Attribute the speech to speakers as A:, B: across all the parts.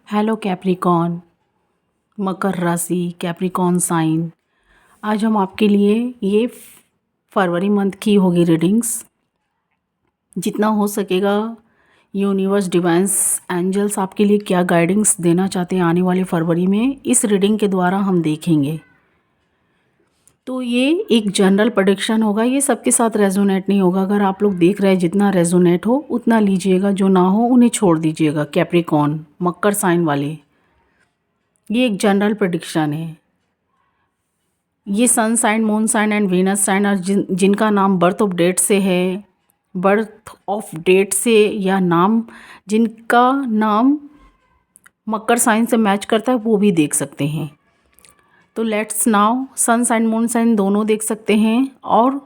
A: Hello Capricorn, मकर राशि, Capricorn sign. आज हम आपके लिए ये फरवरी मंथ की होगी रीडिंग्स। जितना हो सकेगा यूनिवर्स, डिवाइन्स, एंजल्स आपके लिए क्या गाइडेंस देना चाहते हैं आने वाले फरवरी में, इस रीडिंग के द्वारा हम देखेंगे। तो ये एक जनरल प्रेडिक्शन होगा, ये सबके साथ रेजोनेट नहीं होगा। अगर आप लोग देख रहे हैं जितना रेजोनेट हो उतना लीजिएगा, जो ना हो उन्हें छोड़ दीजिएगा। कैप्रिकॉन मकर साइन वाले, ये एक जनरल प्रेडिक्शन है। ये sun sign, moon sign and Venus sign और जिनका नाम बर्थ ऑफ डेट से है, बर्थ ऑफ डेट से या नाम जिनका नाम मकर साइन से मैच करता है वो भी देख सकते हैं। तो let's now sun sign moon sign दोनों देख सकते हैं और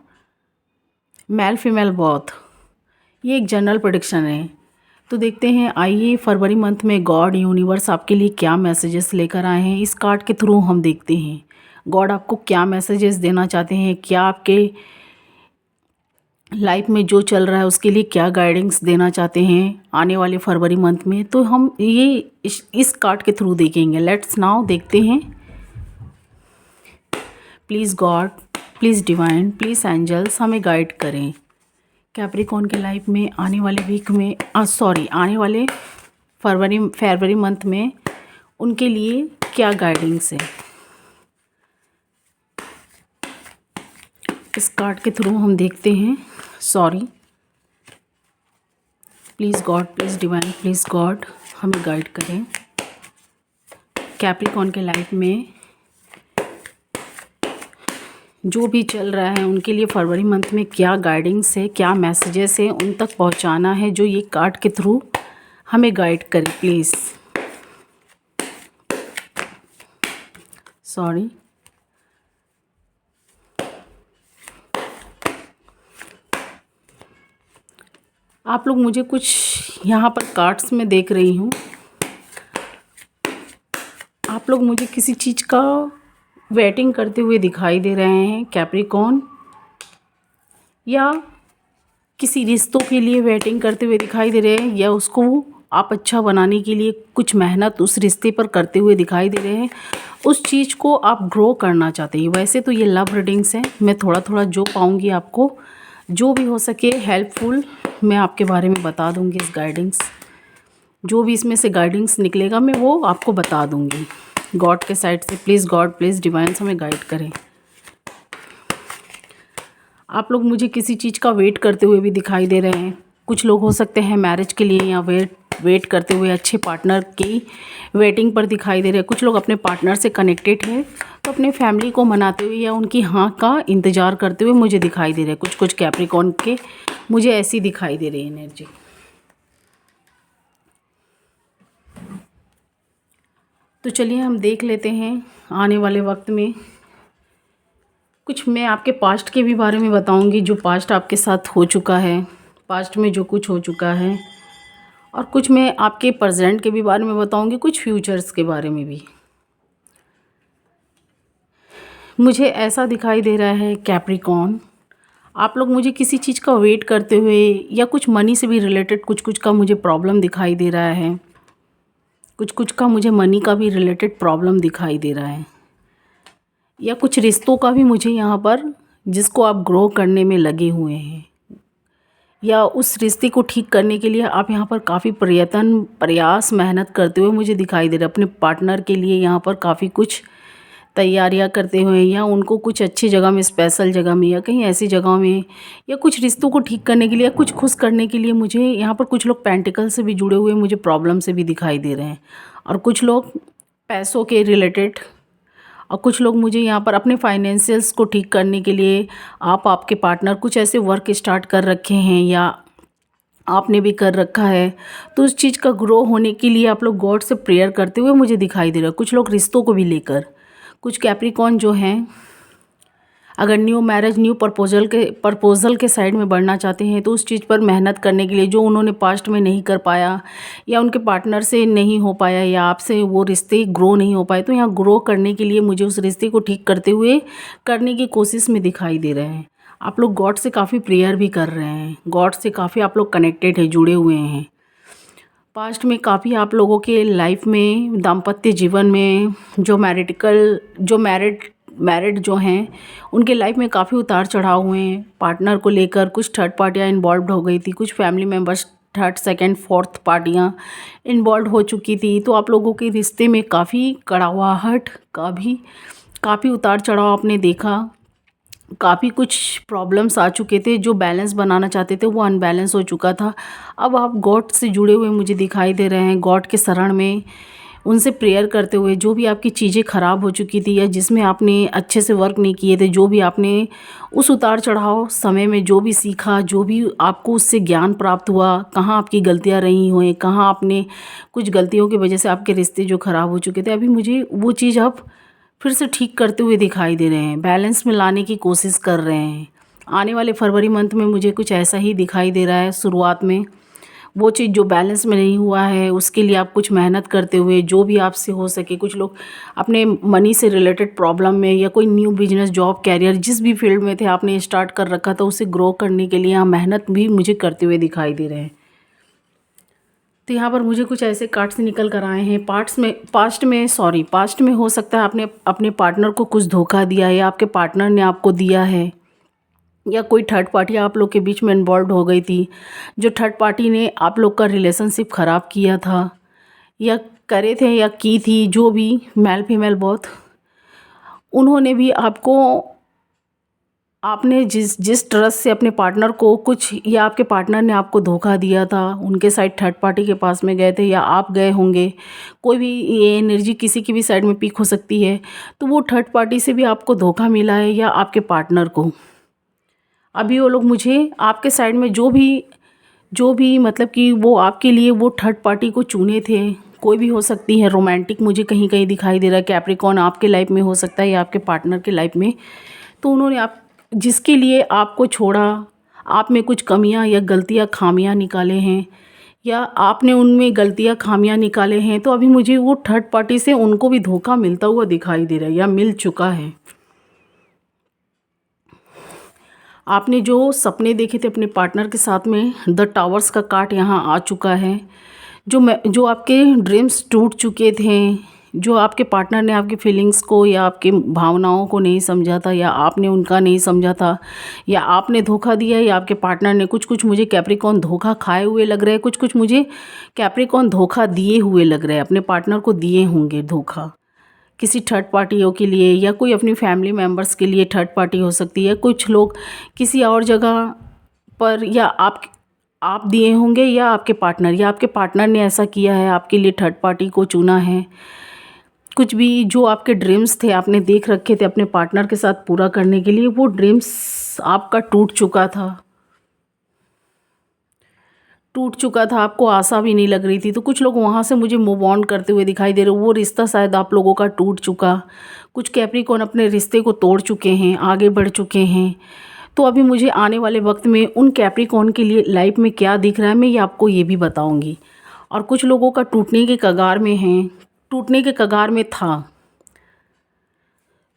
A: मेल फीमेल बोथ। ये एक जनरल प्रेडिक्शन है। तो देखते हैं, आइए फरवरी मंथ में गॉड यूनिवर्स आपके लिए क्या मैसेजेस लेकर आए हैं। इस कार्ड के थ्रू हम देखते हैं गॉड आपको क्या मैसेजेस देना चाहते हैं, क्या आपके लाइफ में जो चल रहा है उसके लिए क्या गाइडेंस देना चाहते हैं आने वाले फरवरी मंथ में। तो हम ये इस कार्ड के थ्रू देखेंगे। लेट्स नाउ देखते हैं। Please God, please divine, please angels हमें गाइड करें कैप्रिकॉन के लाइफ में आने वाले वीक में, आने वाले फरवरी मंथ में उनके लिए क्या गाइडेंस है। इस कार्ड के थ्रू हम देखते हैं। Please God, please divine, please God हमें गाइड करें कैप्रिकॉन के लाइफ में जो भी चल रहा है उनके लिए फरवरी मंथ में क्या गाइडेंस है, क्या मैसेजेस है उन तक पहुंचाना है, जो ये कार्ड के थ्रू हमें गाइड करें प्लीज़। आप लोग मुझे कुछ यहाँ पर कार्ड्स में देख रही हूँ, आप लोग मुझे किसी चीज़ का वेटिंग करते हुए दिखाई दे रहे हैं कैप्रिकॉन, या किसी रिश्तों के लिए वेटिंग करते हुए दिखाई दे रहे हैं, या उसको आप अच्छा बनाने के लिए कुछ मेहनत उस रिश्ते पर करते हुए दिखाई दे रहे हैं। उस चीज़ को आप ग्रो करना चाहते हैं। वैसे तो ये लव रीडिंग्स हैं, मैं थोड़ा थोड़ा जो पाऊँगी आपको जो भी हो सके हेल्पफुल मैं आपके बारे में बता दूँगी। इस गाइडेंस जो भी इसमें से गाइडेंस निकलेगा मैं वो आपको बता दूँगी गॉड के साइड से। प्लीज़ गॉड, प्लीज़ डिवाइन हमें गाइड करें। आप लोग मुझे किसी चीज़ का वेट करते हुए भी दिखाई दे रहे हैं। कुछ लोग हो सकते हैं मैरिज के लिए, या वेट करते हुए अच्छे पार्टनर की वेटिंग पर दिखाई दे रहे हैं। कुछ लोग अपने पार्टनर से कनेक्टेड हैं तो अपने फैमिली को मनाते हुए या उनकी हाँ का इंतज़ार करते हुए मुझे दिखाई दे रहे हैं। कुछ कैप्रिकॉन के मुझे ऐसी दिखाई दे रही है एनर्जी। तो चलिए हम देख लेते हैं आने वाले वक्त में कुछ। मैं आपके पास्ट के भी बारे में बताऊंगी, जो पास्ट आपके साथ हो चुका है, पास्ट में जो कुछ हो चुका है, और कुछ मैं आपके प्रेजेंट के भी बारे में बताऊंगी, कुछ फ्यूचर्स के बारे में भी। मुझे ऐसा दिखाई दे रहा है कैप्रिकॉन, आप लोग मुझे किसी चीज़ का वेट करते हुए, या कुछ मनी से भी रिलेटेड कुछ का मुझे प्रॉब्लम दिखाई दे रहा है। कुछ का मुझे मनी का भी रिलेटेड प्रॉब्लम दिखाई दे रहा है, या कुछ रिश्तों का भी मुझे यहाँ पर, जिसको आप ग्रो करने में लगे हुए हैं, या उस रिश्ते को ठीक करने के लिए आप यहाँ पर काफ़ी प्रयास मेहनत करते हुए मुझे दिखाई दे रहा है। अपने पार्टनर के लिए यहाँ पर काफ़ी कुछ तैयारियाँ करते हुए, या उनको कुछ अच्छी जगह में, स्पेशल जगह में, या कहीं ऐसी जगह में, या कुछ रिश्तों को ठीक करने के लिए, कुछ खुश करने के लिए मुझे यहाँ पर कुछ लोग पेंटिकल से भी जुड़े हुए मुझे प्रॉब्लम से भी दिखाई दे रहे हैं, और कुछ लोग पैसों के रिलेटेड, और कुछ लोग मुझे यहाँ पर अपने फाइनेंशियल्स को ठीक करने के लिए आपके पार्टनर कुछ ऐसे वर्क स्टार्ट कर रखे हैं, या आपने भी कर रखा है। तो उस चीज़ का ग्रो होने के लिए आप लोग गॉड से प्रेयर करते हुए मुझे दिखाई दे रहा है। कुछ लोग रिश्तों को भी लेकर, कुछ कैप्रिकॉन जो हैं अगर न्यू मैरिज, न्यू प्रपोजल के साइड में बढ़ना चाहते हैं, तो उस चीज़ पर मेहनत करने के लिए जो उन्होंने पास्ट में नहीं कर पाया, या उनके पार्टनर से नहीं हो पाया, या आपसे वो रिश्ते ग्रो नहीं हो पाए, तो यहाँ ग्रो करने के लिए मुझे उस रिश्ते को ठीक करते हुए करने की कोशिश में दिखाई दे रहे हैं। आप लोग गॉड से काफ़ी प्रेयर भी कर रहे हैं, गॉड से काफ़ी आप लोग कनेक्टेड है, जुड़े हुए हैं। पास्ट में काफ़ी आप लोगों के लाइफ में दाम्पत्य जीवन में जो मैरिड जो हैं उनके लाइफ में काफ़ी उतार चढ़ाव हुए हैं। पार्टनर को लेकर कुछ थर्ड पार्टियां इन्वॉल्व हो गई थी, कुछ family members third second fourth पार्टियां इन्वॉल्व हो चुकी थी। तो आप लोगों के रिश्ते में काफ़ी कड़वाहट का भी काफ़ी उतार चढ़ाव आपने देखा। काफ़ी कुछ प्रॉब्लम्स आ चुके थे, जो बैलेंस बनाना चाहते थे वो अनबैलेंस हो चुका था। अब आप गॉड से जुड़े हुए मुझे दिखाई दे रहे हैं, गॉड के शरण में उनसे प्रेयर करते हुए। जो भी आपकी चीज़ें ख़राब हो चुकी थी या जिसमें आपने अच्छे से वर्क नहीं किए थे, जो भी आपने उस उतार चढ़ाव समय में जो भी सीखा, जो भी आपको उससे ज्ञान प्राप्त हुआ, कहाँ आपकी गलतियाँ रही हुई, कहाँ आपने कुछ गलतियों की वजह से आपके रिश्ते जो ख़राब हो चुके थे, अभी मुझे वो चीज़ अब फिर से ठीक करते हुए दिखाई दे रहे हैं, बैलेंस में लाने की कोशिश कर रहे हैं। आने वाले फरवरी मंथ में मुझे कुछ ऐसा ही दिखाई दे रहा है। शुरुआत में वो चीज़ जो बैलेंस में नहीं हुआ है उसके लिए आप कुछ मेहनत करते हुए, जो भी आपसे हो सके, कुछ लोग अपने मनी से रिलेटेड प्रॉब्लम में या कोई न्यू बिजनेस जॉब कैरियर जिस भी फील्ड में थे आपने स्टार्ट कर रखा था, उसे ग्रो करने के लिए यहाँ मेहनत भी मुझे करते हुए दिखाई दे रहे हैं। तो यहाँ पर मुझे कुछ ऐसे कार्ड्स निकल कर आए हैं। पास्ट में हो सकता है आपने अपने पार्टनर को कुछ धोखा दिया है या आपके पार्टनर ने आपको दिया है, या कोई थर्ड पार्टी आप लोग के बीच में इन्वॉल्व हो गई थी, जो थर्ड पार्टी ने आप लोग का रिलेशनशिप ख़राब किया था या करे थे या की थी, जो भी मेल फीमेल बोथ, उन्होंने भी आपको, आपने जिस ट्रस्ट से अपने पार्टनर को कुछ, या आपके पार्टनर ने आपको धोखा दिया था, उनके साइड थर्ड पार्टी के पास में गए थे या आप गए होंगे, कोई भी ये एनर्जी किसी की भी साइड में पीक हो सकती है। तो वो थर्ड पार्टी से भी आपको धोखा मिला है या आपके पार्टनर को। अभी वो लोग मुझे आपके साइड में जो भी मतलब कि वो आपके लिए वो थर्ड पार्टी को चुने थे, कोई भी हो सकती है, रोमांटिक मुझे कहीं कहीं दिखाई दे रहा है। कैप्रिकॉर्न आपके लाइफ में हो सकता है या आपके पार्टनर के लाइफ में। तो उन्होंने आप जिसके लिए आपको छोड़ा, आप में कुछ कमियां या गलतियां खामियां निकाले हैं, या आपने उनमें गलतियां खामियां निकाले हैं, तो अभी मुझे वो थर्ड पार्टी से उनको भी धोखा मिलता हुआ दिखाई दे रहा है या मिल चुका है। आपने जो सपने देखे थे अपने पार्टनर के साथ में, द टावर्स का कार्ड यहाँ आ चुका है। जो आपके ड्रीम्स टूट चुके थे, जो आपके पार्टनर ने आपकी फीलिंग्स को या आपकी भावनाओं को नहीं समझा था, या आपने उनका नहीं समझा था, या आपने धोखा दिया, या आपके पार्टनर ने कुछ मुझे कैप्रिकॉर्न धोखा खाए हुए लग रहे हैं, कुछ मुझे कैप्रिकॉर्न धोखा दिए हुए लग रहे हैं, अपने पार्टनर को दिए होंगे धोखा किसी थर्ड पार्टियों के लिए, या कोई अपनी फैमिली मेम्बर्स के लिए थर्ड पार्टी हो सकती है। कुछ लोग किसी और जगह पर, या आप दिए होंगे या आपके पार्टनर ने ऐसा किया है, आपके लिए थर्ड पार्टी को चुना है। कुछ भी जो आपके ड्रीम्स थे, आपने देख रखे थे अपने पार्टनर के साथ पूरा करने के लिए, वो ड्रीम्स आपका टूट चुका था, आपको आशा भी नहीं लग रही थी। तो कुछ लोग वहाँ से मुझे मूव ऑन करते हुए दिखाई दे रहे, वो रिश्ता शायद आप लोगों का टूट चुका। कुछ कैप्रिकॉर्न अपने रिश्ते को तोड़ चुके हैं, आगे बढ़ चुके हैं। तो अभी मुझे आने वाले वक्त में उन कैप्रिकॉर्न के लिए लाइफ में क्या दिख रहा है, मैं ये आपको ये भी बताऊंगी। और कुछ लोगों का टूटने के कगार में है, टूटने के कगार में था।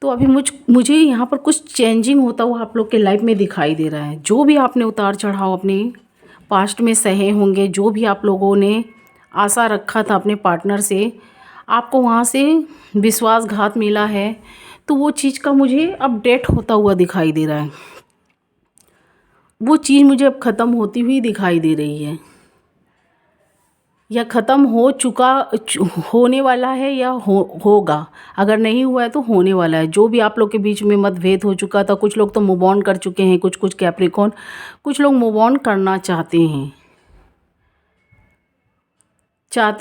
A: तो अभी मुझे यहाँ पर कुछ चेंजिंग होता हुआ आप लोग के लाइफ में दिखाई दे रहा है। जो भी आपने उतार चढ़ाव अपने पास्ट में सहे होंगे, जो भी आप लोगों ने आशा रखा था अपने पार्टनर से, आपको वहाँ से विश्वासघात मिला है। तो वो चीज़ का मुझे अपडेट होता हुआ दिखाई दे रहा है। वो चीज़ मुझे अब ख़त्म होती हुई दिखाई दे रही है, या ख़त्म हो चुका, होने वाला है, या होगा। अगर नहीं हुआ है तो होने वाला है। जो भी आप लोग के बीच में मतभेद हो चुका था, कुछ लोग तो मूव ऑन कर चुके हैं, कुछ कैप्रिकॉर्न, कुछ लोग मूव ऑन करना चाहते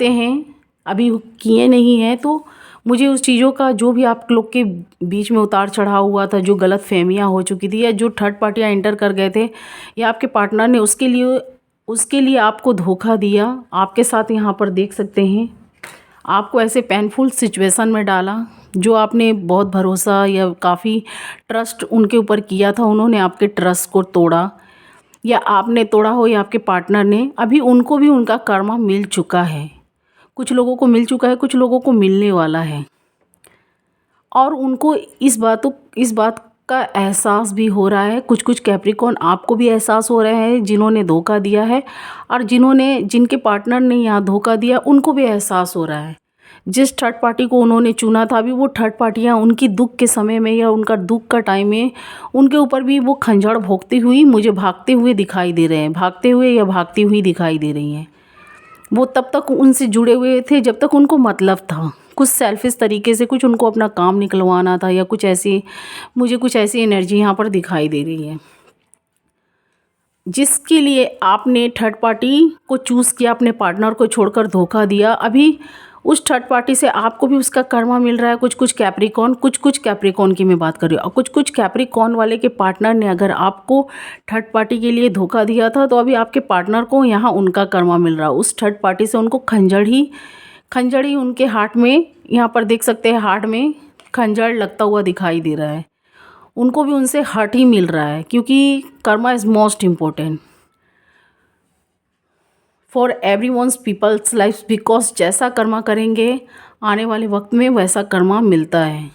A: हैं, अभी किए नहीं हैं। तो मुझे उस चीज़ों का, जो भी आप लोग के बीच में उतार चढ़ाव हुआ था, जो गलत फहमियाँ हो चुकी थी, या जो थर्ड पार्टियाँ एंटर कर गए थे, या आपके पार्टनर ने उसके लिए आपको धोखा दिया, आपके साथ यहाँ पर देख सकते हैं, आपको ऐसे पेनफुल सिचुएशन में डाला, जो आपने बहुत भरोसा या काफ़ी ट्रस्ट उनके ऊपर किया था, उन्होंने आपके ट्रस्ट को तोड़ा, या आपने तोड़ा हो या आपके पार्टनर ने। अभी उनको भी उनका कर्मा मिल चुका है। कुछ लोगों को मिल चुका है, कुछ लोगों को मिलने वाला है। और उनको इस बात का एहसास भी हो रहा है, कुछ कुछ कैप्रिकॉर्न आपको भी एहसास हो रहे हैं जिन्होंने धोखा दिया है, और जिनके पार्टनर ने यहाँ धोखा दिया उनको भी एहसास हो रहा है। जिस थर्ड पार्टी को उन्होंने चुना था, अभी वो थर्ड पार्टियाँ उनकी दुख के समय में या उनका दुख का टाइम में उनके ऊपर भी वो खंजर भोंकती हुई मुझे भागते हुए दिखाई दे रहे हैं, भागते हुए या भागती हुई दिखाई दे रही हैं। वो तब तक उनसे जुड़े हुए थे जब तक उनको मतलब था, कुछ सेल्फिश तरीके से कुछ उनको अपना काम निकलवाना था, या कुछ ऐसी मुझे कुछ ऐसी एनर्जी यहाँ पर दिखाई दे रही है। जिसके लिए आपने थर्ड पार्टी को चूज़ किया, अपने पार्टनर को छोड़कर धोखा दिया, अभी उस थर्ड पार्टी से आपको भी उसका कर्मा मिल रहा है। कुछ कुछ कैप्रिकॉर्न की मैं बात कर रही हूँ, और कुछ कुछ कैप्रिकॉर्न वाले के पार्टनर ने अगर आपको थर्ड पार्टी के लिए धोखा दिया था, तो अभी आपके पार्टनर को यहाँ उनका कर्मा मिल रहा है। उस थर्ड पार्टी से उनको खंजर ही उनके हार्ट में, यहाँ पर देख सकते हैं हार्ट में खंजर लगता हुआ दिखाई दे रहा है। उनको भी उनसे हर्ट ही मिल रहा है, क्योंकि karma is most important for every ones peoples life, because जैसा कर्मा करेंगे आने वाले वक्त में वैसा कर्मा मिलता है।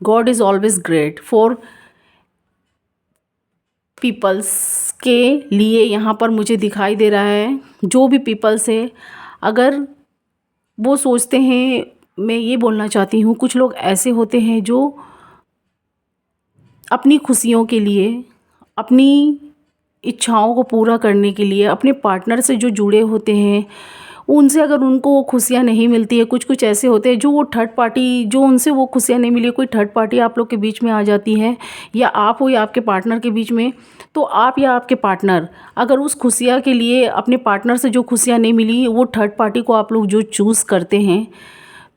A: God is always great for peoples के लिए यहाँ पर मुझे दिखाई दे रहा है। जो भी पीपल्स है, अगर वो सोचते हैं, मैं ये बोलना चाहती हूँ, कुछ लोग ऐसे होते हैं जो अपनी खुशियों के लिए, अपनी इच्छाओं को पूरा करने के लिए अपने पार्टनर से जो जुड़े होते हैं, उनसे अगर उनको खुशियाँ नहीं मिलती है, कुछ कुछ ऐसे होते हैं जो वो थर्ड पार्टी, जो उनसे वो खुशियाँ नहीं मिली, कोई थर्ड पार्टी आप लोग के बीच में आ जाती है, या आप हो या आपके पार्टनर के बीच में, तो आप या आपके पार्टनर अगर उस खुशियाँ के लिए, अपने पार्टनर से जो खुशियाँ नहीं मिली, वो थर्ड पार्टी को आप लोग जो चूज़ करते हैं,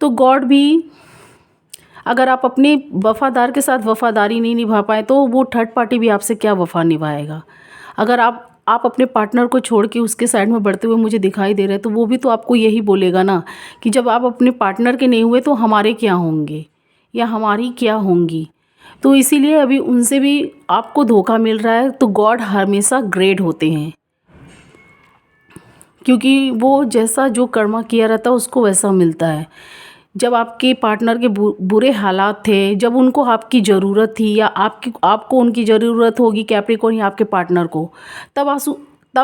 A: तो गॉड भी, अगर आप अपने वफ़ादार के साथ वफ़ादारी नहीं निभा पाए, तो वो थर्ड पार्टी भी आपसे क्या वफ़ा निभाएगा। अगर आप अपने पार्टनर को छोड़ के उसके साइड में बढ़ते हुए मुझे दिखाई दे रहे हैं, तो वो भी तो आपको यही बोलेगा ना कि जब आप अपने पार्टनर के नहीं हुए तो हमारे क्या होंगे, या हमारी क्या होंगी। तो इसीलिए अभी उनसे भी आपको धोखा मिल रहा है। तो गॉड हमेशा ग्रेट होते हैं, क्योंकि वो जैसा जो कर्मा किया रहता है उसको वैसा मिलता है। जब आपके पार्टनर के बुरे हालात थे, जब उनको आपकी ज़रूरत थी, या आपको उनकी ज़रूरत होगी कैप्रिकॉर्न या आपके पार्टनर को, तब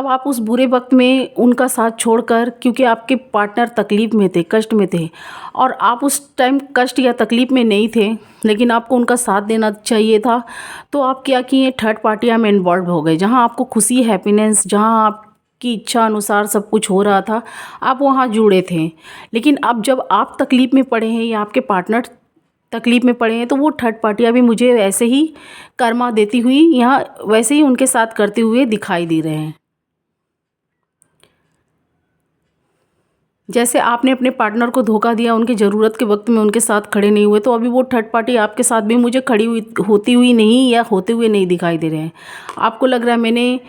A: आप उस बुरे वक्त में उनका साथ छोड़कर, क्योंकि आपके पार्टनर तकलीफ़ में थे, कष्ट में थे, और आप उस टाइम कष्ट या तकलीफ़ में नहीं थे, लेकिन आपको उनका साथ देना चाहिए था, तो आप क्या किए, थर्ड पार्टियाँ में इन्वॉल्व हो गए। जहाँ आपको खुशी, हैप्पीनेस, जहाँ आपकी इच्छा अनुसार सब कुछ हो रहा था, आप वहाँ जुड़े थे। लेकिन अब जब आप तकलीफ़ में पड़े हैं या आपके पार्टनर तकलीफ़ में पड़े हैं, तो वो थर्ड पार्टियाँ भी मुझे वैसे ही कर्मा देती हुई, यहाँ वैसे ही उनके साथ करते हुए दिखाई दे रहे हैं। जैसे आपने अपने पार्टनर को धोखा दिया, उनकी ज़रूरत के वक्त में उनके साथ खड़े नहीं हुए, तो अभी वो थर्ड पार्टी आपके साथ भी मुझे खड़ी हुई होती हुई नहीं, या होते हुए नहीं दिखाई दे रहे हैं। आपको लग रहा है मैंने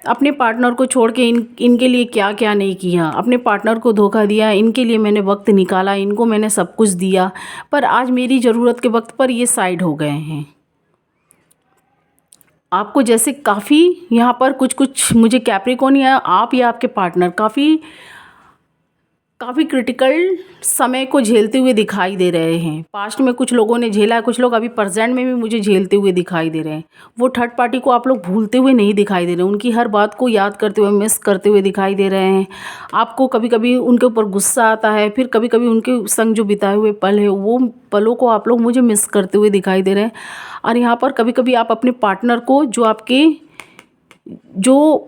A: अपने पार्टनर को छोड़ के इनके लिए क्या क्या नहीं किया, अपने पार्टनर को धोखा दिया, इनके लिए मैंने वक्त निकाला, इनको मैंने सब कुछ दिया, पर आज मेरी ज़रूरत के वक्त पर ये साइड हो गए हैं। आपको जैसे काफ़ी यहाँ पर कुछ कुछ मुझे कैप्रिकॉर्न या आप या आपके पार्टनर काफ़ी क्रिटिकल समय को झेलते हुए दिखाई दे रहे हैं। पास्ट में कुछ लोगों ने झेला है, कुछ लोग अभी प्रेजेंट में भी मुझे झेलते हुए दिखाई दे रहे हैं। वो थर्ड पार्टी को आप लोग भूलते हुए नहीं दिखाई दे रहे हैं, उनकी हर बात को याद करते हुए, मिस करते हुए दिखाई दे रहे हैं। आपको कभी कभी उनके ऊपर गुस्सा आता है, फिर कभी कभी उनके संग जो बिताए हुए पल है, वो पलों को आप लोग मुझे मिस करते हुए दिखाई दे रहे हैं। और यहाँ पर कभी कभी आप अपने पार्टनर को, जो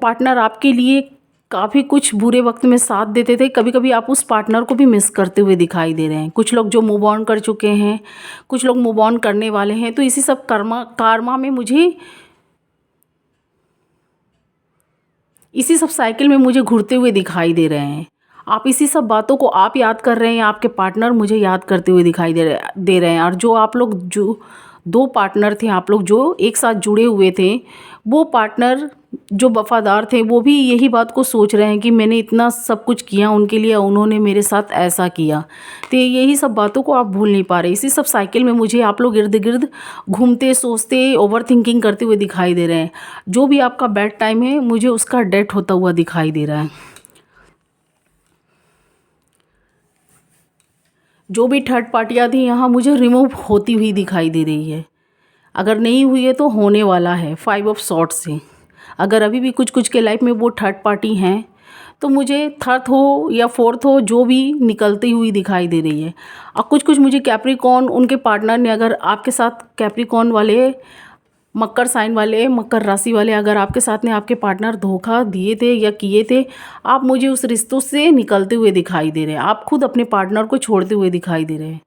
A: पार्टनर आपके लिए काफ़ी कुछ बुरे वक्त में साथ देते थे, कभी कभी आप उस पार्टनर को भी मिस करते हुए दिखाई दे रहे हैं। कुछ लोग जो मूव ऑन कर चुके हैं, कुछ लोग मूव ऑन करने वाले हैं। तो इसी सब कार्मा में मुझे, इसी सब साइकिल में मुझे घुरते हुए दिखाई दे रहे हैं। आप इसी सब बातों को आप याद कर रहे हैं, आपके पार्टनर मुझे याद करते हुए दिखाई दे रहे हैं। और जो आप लोग, जो दो पार्टनर थे आप लोग जो एक साथ जुड़े हुए थे, वो पार्टनर जो वफ़ादार थे, वो भी यही बात को सोच रहे हैं कि मैंने इतना सब कुछ किया उनके लिए, उन्होंने मेरे साथ ऐसा किया। तो यही सब बातों को आप भूल नहीं पा रहे। इसी सब साइकिल में मुझे आप लोग इर्द गिर्द घूमते, सोचते, ओवर थिंकिंग करते हुए दिखाई दे रहे हैं। जो भी आपका बैड टाइम है, मुझे उसका डेथ होता हुआ दिखाई दे रहा है। जो भी थर्ड पार्टियाँ थी यहाँ मुझे रिमूव होती हुई दिखाई दे रही है। अगर नहीं हुई है तो होने वाला है 5 ऑफ सॉर्ट्स से। अगर अभी भी कुछ कुछ के लाइफ में वो थर्ड पार्टी हैं तो मुझे थर्ड हो या फोर्थ हो, जो भी निकलती हुई दिखाई दे रही है। और कुछ कुछ मुझे कैप्रिकॉर्न उनके पार्टनर ने, अगर आपके साथ कैप्रिकॉर्न वाले, मकर साइन वाले, मकर राशि वाले अगर आपके साथ में आपके पार्टनर धोखा दिए थे या किए थे, आप मुझे उस रिश्तों से निकलते हुए दिखाई दे रहे हैं। आप खुद अपने पार्टनर को छोड़ते हुए दिखाई दे रहे हैं।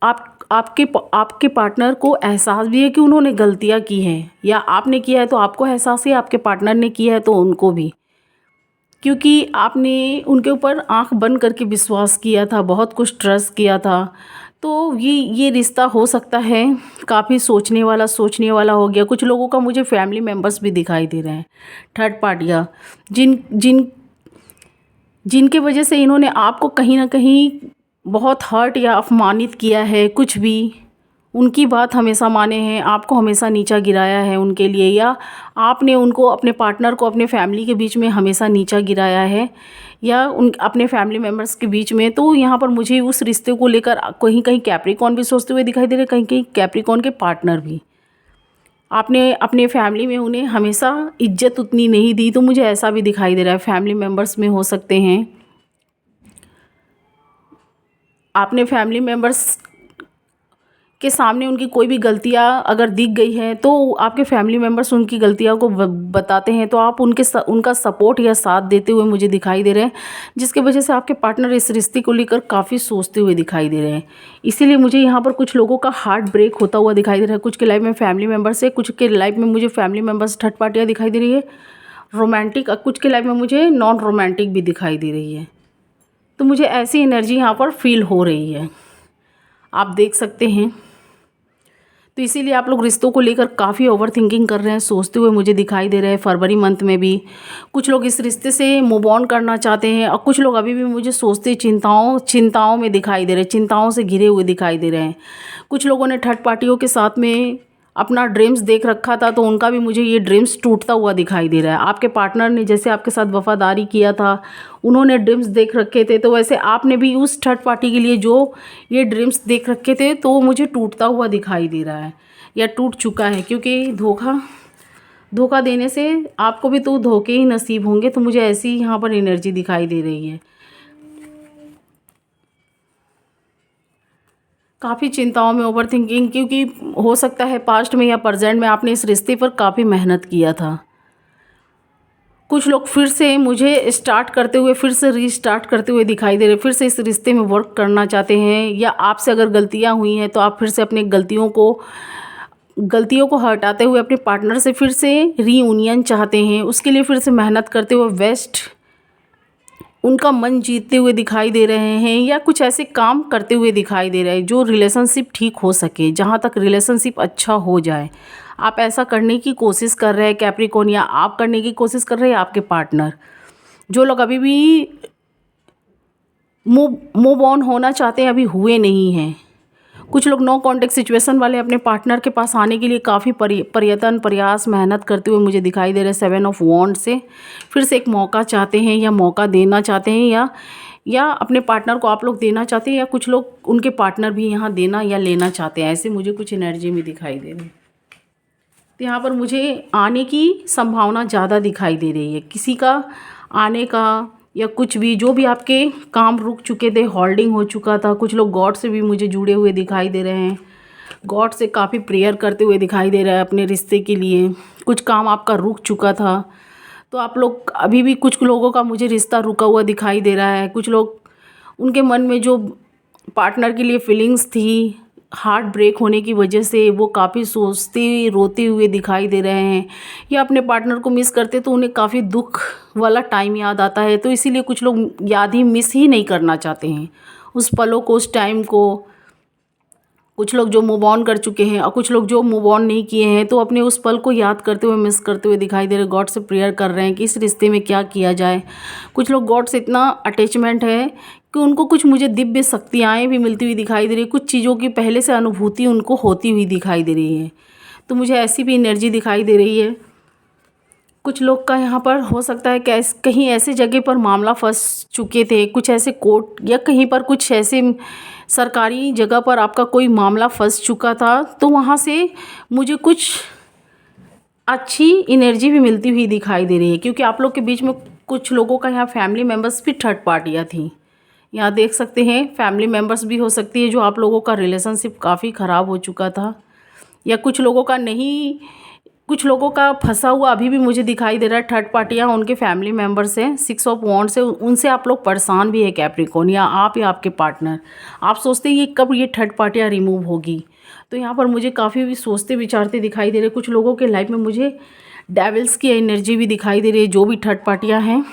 A: आपके पार्टनर को एहसास भी है कि उन्होंने गलतियां की हैं, या आपने किया है तो आपको एहसास है, आपके पार्टनर ने किया है तो उनको भी, क्योंकि आपने उनके ऊपर आंख बंद करके विश्वास किया था, बहुत कुछ ट्रस्ट किया था। तो ये रिश्ता हो सकता है काफ़ी सोचने वाला हो गया। कुछ लोगों का मुझे फैमिली मेम्बर्स भी दिखाई दे रहे हैं, थर्ड पार्टियाँ, जिनके वजह से इन्होंने आपको कहीं ना कहीं बहुत हर्ट या अपमानित किया है। कुछ भी उनकी बात हमेशा माने हैं, आपको हमेशा नीचा गिराया है उनके लिए, या आपने उनको, अपने पार्टनर को अपने फैमिली के बीच में हमेशा नीचा गिराया है, या उन अपने फैमिली मेम्बर्स के बीच में। तो यहाँ पर मुझे उस रिश्ते को लेकर कहीं कहीं कैप्रिकॉर्न भी सोचते हुए दिखाई दे रहे, कहीं कहीं कैप्रिकॉर्न के पार्टनर भी। आपने अपने फैमिली में उन्हें हमेशा इज्जत उतनी नहीं दी, तो मुझे ऐसा भी दिखाई दे रहा है। फैमिली मेम्बर्स में हो सकते हैं, आपने फैमिली मेम्बर्स के सामने उनकी कोई भी गलतियाँ अगर दिख गई है तो आपके फैमिली मेम्बर्स उनकी गलतियों को बताते हैं, तो आप उनका सपोर्ट या साथ देते हुए मुझे दिखाई दे रहे हैं, जिसकी वजह से आपके पार्टनर इस रिश्ते को लेकर काफ़ी सोचते हुए दिखाई दे रहे हैं। इसीलिए मुझे यहाँ पर कुछ लोगों का हार्ट ब्रेक होता हुआ दिखाई दे रहा है। कुछ के लाइफ में फैमिली मेम्बर्स है, कुछ के लाइफ में मुझे फैमिली मेम्बर्स थर्ड पार्टियाँ दिखाई दे रही है, रोमांटिक, कुछ के लाइफ में मुझे नॉन रोमांटिक भी दिखाई दे रही है। तो मुझे ऐसी एनर्जी यहाँ पर फील हो रही है, आप देख सकते हैं। तो इसीलिए आप लोग रिश्तों को लेकर काफ़ी ओवर थिंकिंग कर रहे हैं, सोचते हुए मुझे दिखाई दे रहे हैं। फरवरी मंथ में भी कुछ लोग इस रिश्ते से मूव ऑन करना चाहते हैं, और कुछ लोग अभी भी मुझे सोचते चिंताओं में दिखाई दे रहे हैं, चिंताओं से घिरे हुए दिखाई दे रहे हैं। कुछ लोगों ने थर्ड पार्टियों के साथ में अपना ड्रीम्स देख रखा था, तो उनका भी मुझे ये ड्रीम्स टूटता हुआ दिखाई दे रहा है। आपके पार्टनर ने जैसे आपके साथ वफादारी किया था, उन्होंने ड्रीम्स देख रखे थे, तो वैसे आपने भी उस थर्ड पार्टी के लिए जो ये ड्रीम्स देख रखे थे, तो वो मुझे टूटता हुआ दिखाई दे रहा है, या टूट चुका है। क्योंकि धोखा देने से आपको भी तो धोखे ही नसीब होंगे। तो मुझे ऐसी यहाँ पर एनर्जी दिखाई दे रही है। काफ़ी चिंताओं में, ओवर थिंकिंग, क्योंकि हो सकता है पास्ट में या प्रेजेंट में आपने इस रिश्ते पर काफ़ी मेहनत किया था। कुछ लोग फिर से मुझे फिर से रीस्टार्ट करते हुए दिखाई दे रहे, फिर से इस रिश्ते में वर्क करना चाहते हैं, या आपसे अगर गलतियां हुई हैं तो आप फिर से अपने गलतियों को हटाते हुए अपने पार्टनर से फिर से रीयूनियन चाहते हैं। उसके लिए फिर से मेहनत करते हुए उनका मन जीतते हुए दिखाई दे रहे हैं, या कुछ ऐसे काम करते हुए दिखाई दे रहे हैं जो रिलेशनशिप ठीक हो सके, जहाँ तक रिलेशनशिप अच्छा हो जाए। आप ऐसा करने की कोशिश कर रहे हैं कैप्रिकॉर्न, या आप करने की कोशिश कर रहे हैं आपके पार्टनर। जो लोग अभी भी मूव ऑन होना चाहते हैं, अभी हुए नहीं हैं। कुछ लोग नो कॉन्टेक्ट सिचुएशन वाले अपने पार्टनर के पास आने के लिए काफ़ी प्रयास मेहनत करते हुए मुझे दिखाई दे रहे हैं। 7 ऑफ वॉन्ड से फिर से एक मौका चाहते हैं, या मौका देना चाहते हैं, या अपने पार्टनर को आप लोग देना चाहते हैं, या कुछ लोग उनके पार्टनर भी यहाँ देना या लेना चाहते हैं। ऐसे मुझे कुछ एनर्जी में दिखाई दे रही है। तो यहाँ पर मुझे आने की संभावना ज़्यादा दिखाई दे रही है, किसी का आने का, या कुछ भी, जो भी आपके काम रुक चुके थे, होल्डिंग हो चुका था। कुछ लोग गॉड से भी मुझे जुड़े हुए दिखाई दे रहे हैं, गॉड से काफ़ी प्रेयर करते हुए दिखाई दे रहा है अपने रिश्ते के लिए। कुछ काम आपका रुक चुका था, तो आप लोग अभी भी, कुछ लोगों का मुझे रिश्ता रुका हुआ दिखाई दे रहा है। कुछ लोग, उनके मन में जो पार्टनर के लिए फीलिंग्स थी, हार्ट ब्रेक होने की वजह से वो काफ़ी सोचते रोते हुए दिखाई दे रहे हैं, या अपने पार्टनर को मिस करते तो उन्हें काफ़ी दुख वाला टाइम याद आता है। तो इसीलिए कुछ लोग याद ही मिस ही नहीं करना चाहते हैं उस पलों को, उस टाइम को। कुछ लोग जो मूव ऑन कर चुके हैं, और कुछ लोग जो मूव ऑन नहीं किए हैं, तो अपने उस पल को याद करते हुए, मिस करते हुए दिखाई दे रहे। गॉड से प्रेयर कर रहे हैं कि इस रिश्ते में क्या किया जाए। कुछ लोग गॉड से इतना अटैचमेंट है कि उनको कुछ मुझे दिव्य शक्तियाँ भी मिलती हुई दिखाई दे रही है, कुछ चीज़ों की पहले से अनुभूति उनको होती हुई दिखाई दे रही है। तो मुझे ऐसी भी एनर्जी दिखाई दे रही है। कुछ लोग का यहाँ पर हो सकता है कि कहीं ऐसी जगह पर मामला फंस चुके थे, कुछ ऐसे कोर्ट या कहीं पर कुछ ऐसे सरकारी जगह पर आपका कोई मामला फंस चुका था, तो वहाँ से मुझे कुछ अच्छी एनर्जी भी मिलती हुई दिखाई दे रही है, क्योंकि आप लोग के बीच में कुछ लोगों का यहाँ फैमिली मेम्बर्स भी थर्ड पार्टियाँ थी। यहाँ देख सकते हैं फैमिली मेम्बर्स भी हो सकती है जो आप लोगों का रिलेशनशिप काफ़ी ख़राब हो चुका था, या कुछ लोगों का नहीं, कुछ लोगों का फंसा हुआ अभी भी मुझे दिखाई दे रहा है। थर्ड पार्टियाँ उनके फैमिली मेम्बर्स हैं, 6 ऑफ वॉन्ड्स से उनसे आप लोग परेशान भी है कैप्रिकॉर्न, या आपके पार्टनर। आप सोचते हैं ये कब ये थर्ड पार्टियाँ रिमूव होगी। तो यहाँ पर मुझे काफ़ी भी सोचते विचारते दिखाई दे रहे। कुछ लोगों के लाइफ में मुझे डेविल्स की एनर्जी भी दिखाई दे रही है, जो भी थर्ड पार्टियाँ हैं,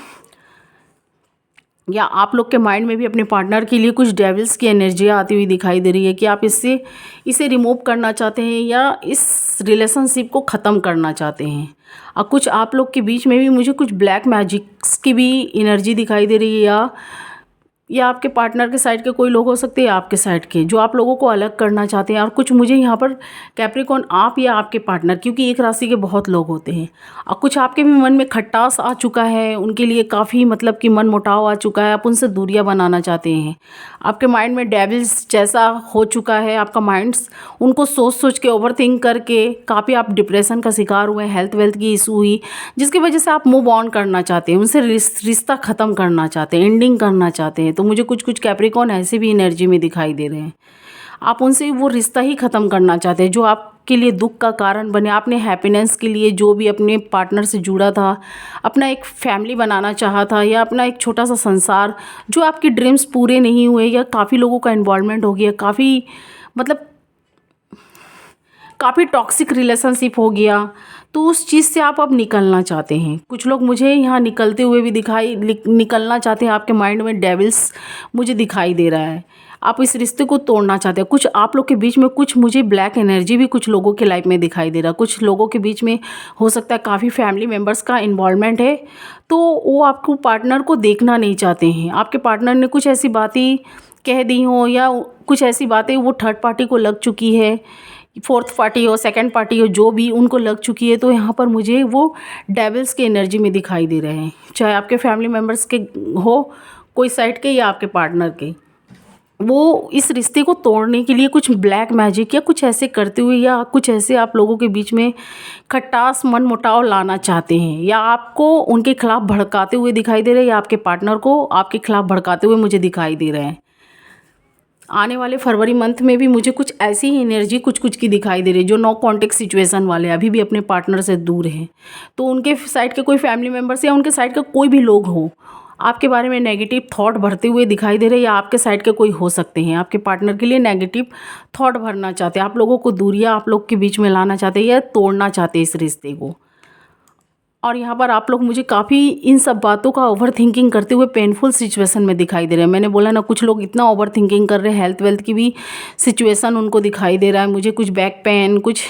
A: या आप लोग के माइंड में भी अपने पार्टनर के लिए कुछ डेविल्स की एनर्जियाँ आती हुई दिखाई दे रही है कि आप इसे रिमूव करना चाहते हैं या इस रिलेशनशिप को ख़त्म करना चाहते हैं। और कुछ आप लोग के बीच में भी मुझे कुछ ब्लैक मैजिक्स की भी एनर्जी दिखाई दे रही है, या आपके पार्टनर के साइड के कोई लोग हो सकते हैं, आपके साइड के जो आप लोगों को अलग करना चाहते हैं। और कुछ मुझे यहाँ पर कैप्रिकॉर्न आप या आपके पार्टनर, क्योंकि एक राशि के बहुत लोग होते हैं, और कुछ आपके भी मन में खटास आ चुका है, उनके लिए काफ़ी मतलब कि मन मुटाव आ चुका है, आप उनसे दूरियां बनाना चाहते हैं। आपके माइंड में डेविल्स जैसा हो चुका है, आपका माइंड्स उनको सोच सोच के ओवर थिंक करके काफ़ी आप डिप्रेशन का शिकार हुए, हेल्थ वेल्थ की इशू हुई, जिसकी वजह से आप मूव ऑन करना चाहते हैं, उनसे रिश्ता ख़त्म करना चाहते हैं, एंडिंग करना चाहते हैं। तो मुझे कुछ कैप्रिकॉर्न ऐसे भी एनर्जी में दिखाई दे रहे हैं, आप उनसे वो रिश्ता ही ख़त्म करना चाहते हैं जो आपके लिए दुख का कारण बने। आपने हैप्पीनेस के लिए जो भी अपने पार्टनर से जुड़ा था, अपना एक फैमिली बनाना चाहा था, या अपना एक छोटा सा संसार, जो आपके ड्रीम्स पूरे नहीं हुए, या काफ़ी लोगों का इन्वॉल्वमेंट हो गया, काफ़ी मतलब काफ़ी टॉक्सिक रिलेशनशिप हो गया, तो उस चीज़ से आप अब निकलना चाहते हैं। कुछ लोग मुझे यहाँ निकलते हुए भी निकलना चाहते हैं। आपके माइंड में डेविल्स मुझे दिखाई दे रहा है, आप इस रिश्ते को तोड़ना चाहते हैं। कुछ आप लोग के बीच में कुछ मुझे ब्लैक एनर्जी भी कुछ लोगों के लाइफ में दिखाई दे रहा है। कुछ लोगों के बीच में हो सकता है काफ़ी फैमिली मेम्बर्स का इन्वॉल्वमेंट है, तो वो आपको पार्टनर को देखना नहीं चाहते हैं। आपके पार्टनर ने कुछ ऐसी बातें कह दी हो, या कुछ ऐसी बातें वो थर्ड पार्टी को लग चुकी है, फोर्थ पार्टी हो, सेकंड पार्टी हो, जो भी उनको लग चुकी है, तो यहाँ पर मुझे वो डेविल्स के एनर्जी में दिखाई दे रहे हैं। चाहे आपके फैमिली मेम्बर्स के हो कोई साइड के, या आपके पार्टनर के, वो इस रिश्ते को तोड़ने के लिए कुछ ब्लैक मैजिक या कुछ ऐसे करते हुए, या कुछ ऐसे आप लोगों के बीच में खटास मन मुटाव लाना चाहते हैं, या आपको उनके खिलाफ भड़काते हुए दिखाई दे रहे हैं, या आपके पार्टनर को आपके खिलाफ भड़काते हुए मुझे दिखाई दे रहे हैं। आने वाले फरवरी मंथ में भी मुझे कुछ ऐसी ही एनर्जी कुछ की दिखाई दे रही है, जो नो कॉन्टेक्ट सिचुएशन वाले अभी भी अपने पार्टनर से दूर हैं। तो उनके साइड के कोई फैमिली मेम्बर्स या उनके साइड का कोई भी लोग हो, आपके बारे में नेगेटिव थॉट भरते हुए दिखाई दे रहे हैं, या आपके साइड के कोई हो सकते हैं आपके पार्टनर के लिए नेगेटिव थॉट भरना चाहते हैं, आप लोगों को दूरियां आप लोग के बीच में लाना चाहते हैं, या तोड़ना चाहते हैं इस रिश्ते को। और यहाँ पर आप लोग मुझे काफ़ी इन सब बातों का ओवर थिंकिंग करते हुए पेनफुल सिचुएशन में दिखाई दे रहे हैं। मैंने बोला ना, कुछ लोग इतना ओवर थिंकिंग कर रहे हैं, हेल्थ वेल्थ की भी सिचुएशन उनको दिखाई दे रहा है। मुझे कुछ बैक पेन, कुछ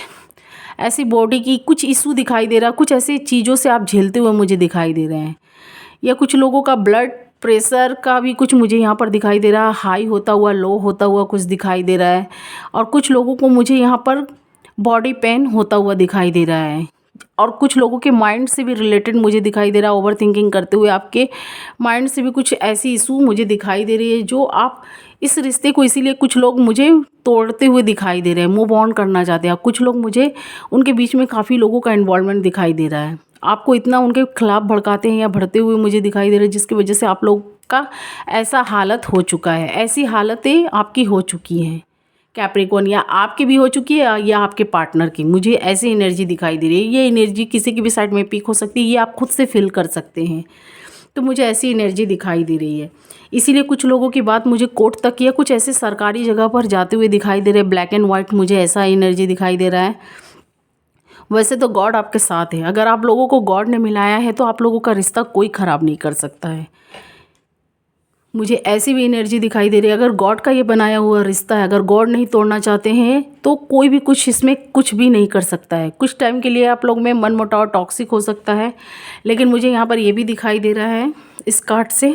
A: ऐसी बॉडी की कुछ इशू दिखाई दे रहा है, कुछ ऐसी चीज़ों से आप झेलते हुए मुझे दिखाई दे रहे हैं। या कुछ लोगों का ब्लड प्रेशर का भी कुछ मुझे यहाँ पर दिखाई दे रहा है, हाई होता हुआ, लो होता हुआ कुछ दिखाई दे रहा है। और कुछ लोगों को मुझे यहाँ पर बॉडी पेन होता हुआ दिखाई दे रहा है। और कुछ लोगों के माइंड से भी रिलेटेड मुझे दिखाई दे रहा है, ओवर थिंकिंग करते हुए आपके माइंड से भी कुछ ऐसी इशू मुझे दिखाई दे रही है, जो आप इस रिश्ते को, इसीलिए कुछ लोग मुझे तोड़ते हुए दिखाई दे रहे हैं, मूव ऑन करना चाहते हैं। कुछ लोग मुझे उनके बीच में काफ़ी लोगों का इन्वॉल्वमेंट दिखाई दे रहा है, आपको इतना उनके खिलाफ भड़काते हैं या भड़ते हुए मुझे दिखाई दे रहे हैं, जिसकी वजह से आप लोग का ऐसा हालत हो चुका है, ऐसी हालतें आपकी हो चुकी हैं कैप्रिकॉर्न, या आपकी भी हो चुकी है या आपके पार्टनर की। मुझे ऐसी एनर्जी दिखाई दे रही है, ये एनर्जी किसी की भी साइड में पीक हो सकती है, ये आप खुद से फील कर सकते हैं। तो मुझे ऐसी एनर्जी दिखाई दे रही है, इसीलिए कुछ लोगों की बात मुझे कोर्ट तक या कुछ ऐसे सरकारी जगह पर जाते हुए दिखाई दे रहे हैं। ब्लैक एंड वाइट मुझे ऐसा एनर्जी दिखाई दे रहा है। वैसे तो गॉड आपके साथ है, अगर आप लोगों को गॉड ने मिलाया है तो आप लोगों का रिश्ता कोई ख़राब नहीं कर सकता है। मुझे ऐसी भी एनर्जी दिखाई दे रही है, अगर गॉड का ये बनाया हुआ रिश्ता है, अगर गॉड नहीं तोड़ना चाहते हैं तो कोई भी कुछ इसमें कुछ भी नहीं कर सकता है। कुछ टाइम के लिए आप लोग में मन मुटाव टॉक्सिक हो सकता है, लेकिन मुझे यहाँ पर ये भी दिखाई दे रहा है इस कार्ड से,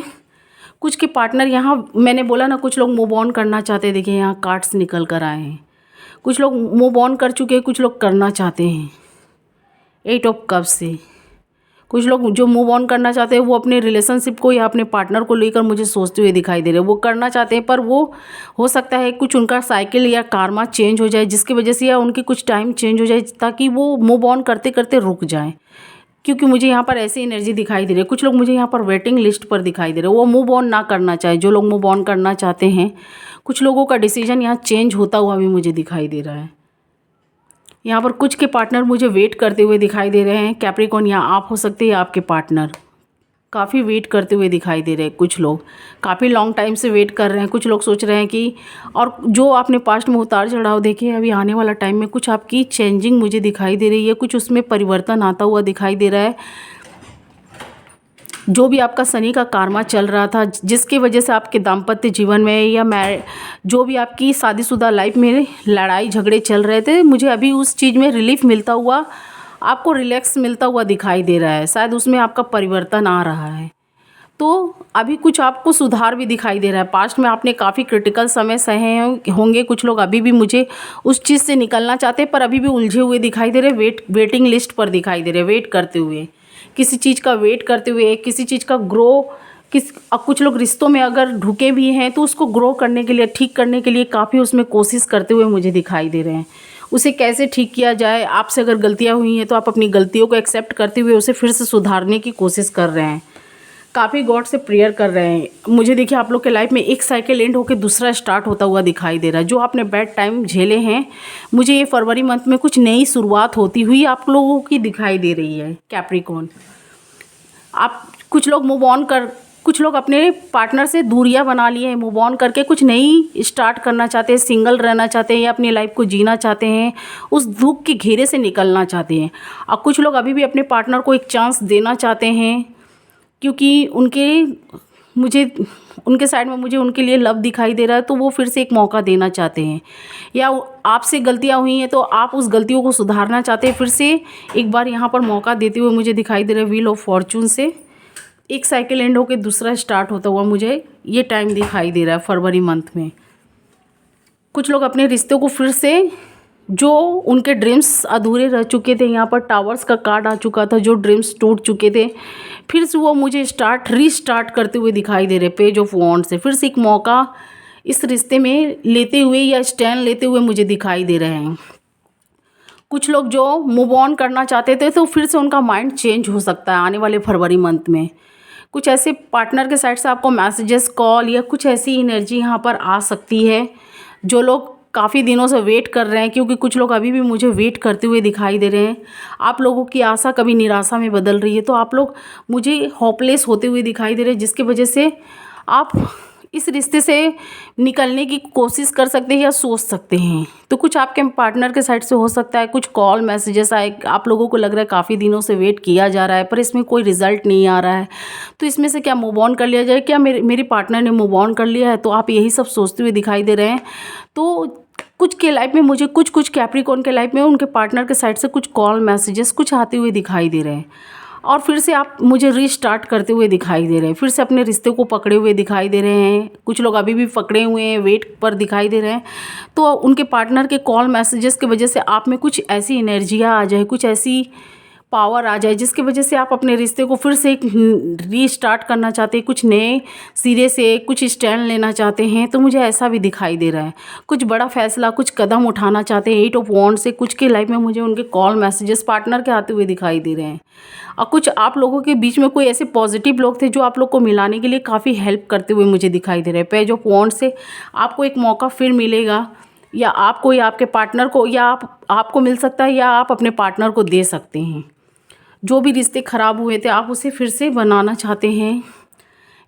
A: कुछ के पार्टनर, यहाँ मैंने बोला ना कुछ लोग मूव ऑन करना चाहते हैं। देखिए यहाँ कार्ड्स निकल कर आए हैं, कुछ लोग मूव ऑन कर चुके हैं, कुछ लोग करना चाहते हैं। 8 ऑफ कप्स से कुछ लोग जो मूव ऑन करना चाहते हैं वो अपने रिलेशनशिप को या अपने पार्टनर को लेकर मुझे सोचते हुए दिखाई दे रहे हैं। वो करना चाहते हैं पर वो हो सकता है कुछ उनका साइकिल या कार्मा चेंज हो जाए, जिसकी वजह से या उनकी कुछ टाइम चेंज हो जाए ताकि वो मूव ऑन करते करते रुक जाएं। क्योंकि मुझे यहाँ पर ऐसी एनर्जी दिखाई दे रही है। कुछ लोग मुझे यहाँ पर वेटिंग लिस्ट पर दिखाई दे रहे हैं, वो मूव ऑन ना करना चाहे। जो लोग मूव ऑन करना चाहते हैं, कुछ लोगों का डिसीजन यहाँ चेंज होता हुआ भी मुझे दिखाई दे रहा है। यहाँ पर कुछ के पार्टनर मुझे वेट करते हुए दिखाई दे रहे हैं। कैप्रिकॉर्न या आप हो सकते हैं, आपके पार्टनर काफ़ी वेट करते हुए दिखाई दे रहे हैं। कुछ लोग काफ़ी लॉन्ग टाइम से वेट कर रहे हैं। कुछ लोग सोच रहे हैं कि, और जो आपने पास्ट में उतार चढ़ाव देखे अभी आने वाला टाइम में कुछ आपकी चेंजिंग मुझे दिखाई दे रही है, कुछ उसमें परिवर्तन आता हुआ दिखाई दे रहा है। जो भी आपका शनि का कार्मा चल रहा था, जिसकी वजह से आपके दाम्पत्य जीवन में या जो भी आपकी शादीशुदा लाइफ में लड़ाई झगड़े चल रहे थे, मुझे अभी उस चीज़ में रिलीफ मिलता हुआ, आपको रिलैक्स मिलता हुआ दिखाई दे रहा है। शायद उसमें आपका परिवर्तन आ रहा है। तो अभी कुछ आपको सुधार भी दिखाई दे रहा है। पास्ट में आपने काफ़ी क्रिटिकल समय सहे होंगे। कुछ लोग अभी भी मुझे उस चीज़ से निकलना चाहते हैं पर अभी भी उलझे हुए दिखाई दे रहे, वेटिंग लिस्ट पर दिखाई दे रहे, वेट करते हुए, किसी चीज़ का वेट करते हुए, किसी चीज़ का कुछ लोग रिश्तों में अगर ढुके भी हैं तो उसको ग्रो करने के लिए, ठीक करने के लिए काफ़ी उसमें कोशिश करते हुए मुझे दिखाई दे रहे हैं। उसे कैसे ठीक किया जाए, आपसे अगर गलतियाँ हुई हैं तो आप अपनी गलतियों को एक्सेप्ट करते हुए उसे फिर से सुधारने की कोशिश कर रहे हैं। काफ़ी गॉड से प्रेयर कर रहे हैं। मुझे देखिए आप लोग के लाइफ में एक साइकिल एंड होकर दूसरा स्टार्ट होता हुआ दिखाई दे रहा है। जो आपने बैड टाइम झेले हैं, मुझे ये फरवरी मंथ में कुछ नई शुरुआत होती हुई आप लोगों की दिखाई दे रही है। कैप्रिकॉर्न, आप कुछ लोग अपने पार्टनर से दूरियां बना लिए हैं, मूव ऑन करके कुछ नई स्टार्ट करना चाहते हैं, सिंगल रहना चाहते हैं या अपनी लाइफ को जीना चाहते हैं, उस दुख के घेरे से निकलना चाहते हैं। और कुछ लोग अभी भी अपने पार्टनर को एक चांस देना चाहते हैं, क्योंकि उनके साइड में मुझे उनके लिए लव दिखाई दे रहा है, तो वो फिर से एक मौका देना चाहते हैं। या आपसे गलतियां हुई हैं तो आप उस गलतियों को सुधारना चाहते हैं, फिर से एक बार यहाँ पर मौका देते हुए मुझे दिखाई दे रहा है। व्हील ऑफ फॉर्चून से एक साइकिल एंड होकर दूसरा स्टार्ट होता हुआ मुझे ये टाइम दिखाई दे रहा है फरवरी मंथ में। कुछ लोग अपने रिश्तों को फिर से, जो उनके ड्रीम्स अधूरे रह चुके थे, यहाँ पर टावर्स का कार्ड आ चुका था, जो ड्रीम्स टूट चुके थे, फिर से वो मुझे रीस्टार्ट करते हुए दिखाई दे रहे। पेज ऑफ वॉन्ड से फिर से एक मौका इस रिश्ते में लेते हुए या स्टैंड लेते हुए मुझे दिखाई दे रहे हैं। कुछ लोग जो मूव ऑन करना चाहते थे तो फिर से उनका माइंड चेंज हो सकता है आने वाले फरवरी मंथ में। कुछ ऐसे पार्टनर के साइड से आपको मैसेजेस, कॉल या कुछ ऐसी एनर्जी यहाँ पर आ सकती है। जो लोग काफ़ी दिनों से वेट कर रहे हैं, क्योंकि कुछ लोग अभी भी मुझे वेट करते हुए दिखाई दे रहे हैं। आप लोगों की आशा कभी निराशा में बदल रही है, तो आप लोग मुझे होपलेस होते हुए दिखाई दे रहे हैं, जिसकी वजह से आप इस रिश्ते से निकलने की कोशिश कर सकते हैं या सोच सकते हैं। तो कुछ आपके पार्टनर के साइड से हो सकता है कुछ कॉल मैसेजेस आए, आप लोगों को लग रहा है काफ़ी दिनों से वेट किया जा रहा है पर इसमें कोई रिजल्ट नहीं आ रहा है, तो इसमें से क्या मूव ऑन कर लिया जाए, क्या मेरी पार्टनर ने मूव ऑन कर लिया है, तो आप यही सब सोचते हुए दिखाई दे रहे हैं। तो कुछ के लाइफ में मुझे कुछ कैप्रिकॉर्न के लाइफ में उनके पार्टनर के साइड से कुछ कॉल मैसेजेस कुछ आते हुए दिखाई दे रहे हैं, और फिर से आप मुझे रीस्टार्ट करते हुए दिखाई दे रहे हैं, फिर से अपने रिश्ते को पकड़े हुए दिखाई दे रहे हैं। कुछ लोग अभी भी पकड़े हुए हैं, वेट पर दिखाई दे रहे हैं। तो उनके पार्टनर के कॉल मैसेजेस की वजह से आप में कुछ ऐसी एनर्जियाँ आ जाए, कुछ ऐसी पावर आ जाए, जिसकी वजह से आप अपने रिश्ते को फिर से एक रीस्टार्ट करना चाहते हैं, कुछ नए सिरे से कुछ स्टैंड लेना चाहते हैं। तो मुझे ऐसा भी दिखाई दे रहा है, कुछ बड़ा फैसला, कुछ कदम उठाना चाहते हैं। 8 ऑफ वॉन्ड से कुछ के लाइफ में मुझे उनके कॉल मैसेजेस पार्टनर के आते हुए दिखाई दे रहे हैं। और कुछ आप लोगों के बीच में कोई ऐसे पॉजिटिव लोग थे जो आप लोग को मिलाने के लिए काफ़ी हेल्प करते हुए मुझे दिखाई दे रहे हैं। पेज ऑफ वॉन्ड से आपको एक मौका फिर मिलेगा, या आपको या आपके पार्टनर को, या आपको मिल सकता है, या आप अपने पार्टनर को दे सकते हैं। जो भी रिश्ते ख़राब हुए थे आप उसे फिर से बनाना चाहते हैं।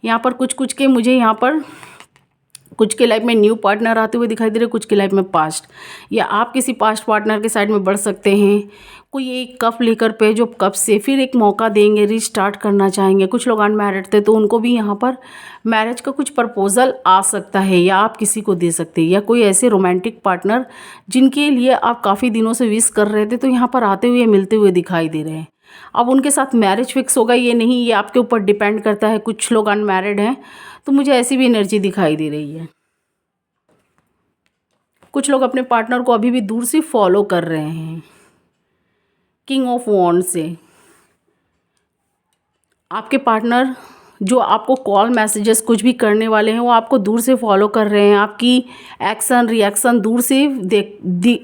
A: यहाँ पर कुछ के मुझे यहाँ पर कुछ के लाइफ में न्यू पार्टनर आते हुए दिखाई दे रहे, कुछ के लाइफ में पास्ट, या आप किसी पास्ट पार्टनर के साइड में बढ़ सकते हैं। कोई एक कप लेकर पेज ऑफ कप से फिर एक मौका देंगे, रीस्टार्ट करना चाहेंगे। कुछ लोग अनमैरिड थे तो उनको भी यहाँ पर मैरिज का कुछ प्रपोजल आ सकता है, या आप किसी को दे सकते हैं। या कोई ऐसे रोमांटिक पार्टनर जिनके लिए आप काफ़ी दिनों से विश कर रहे थे, तो यहाँ पर आते हुए मिलते हुए दिखाई दे रहे हैं। अब उनके साथ मैरिज फिक्स होगा ये नहीं, ये आपके ऊपर डिपेंड करता है। कुछ लोग अनमैरिड हैं तो मुझे ऐसी भी एनर्जी दिखाई दे रही है। कुछ लोग अपने पार्टनर को अभी भी दूर से फॉलो कर रहे हैं। किंग ऑफ वॉन्ड से आपके पार्टनर जो आपको कॉल मैसेजेस कुछ भी करने वाले हैं वो आपको दूर से फॉलो कर रहे हैं, आपकी एक्शन रिएक्शन दूर से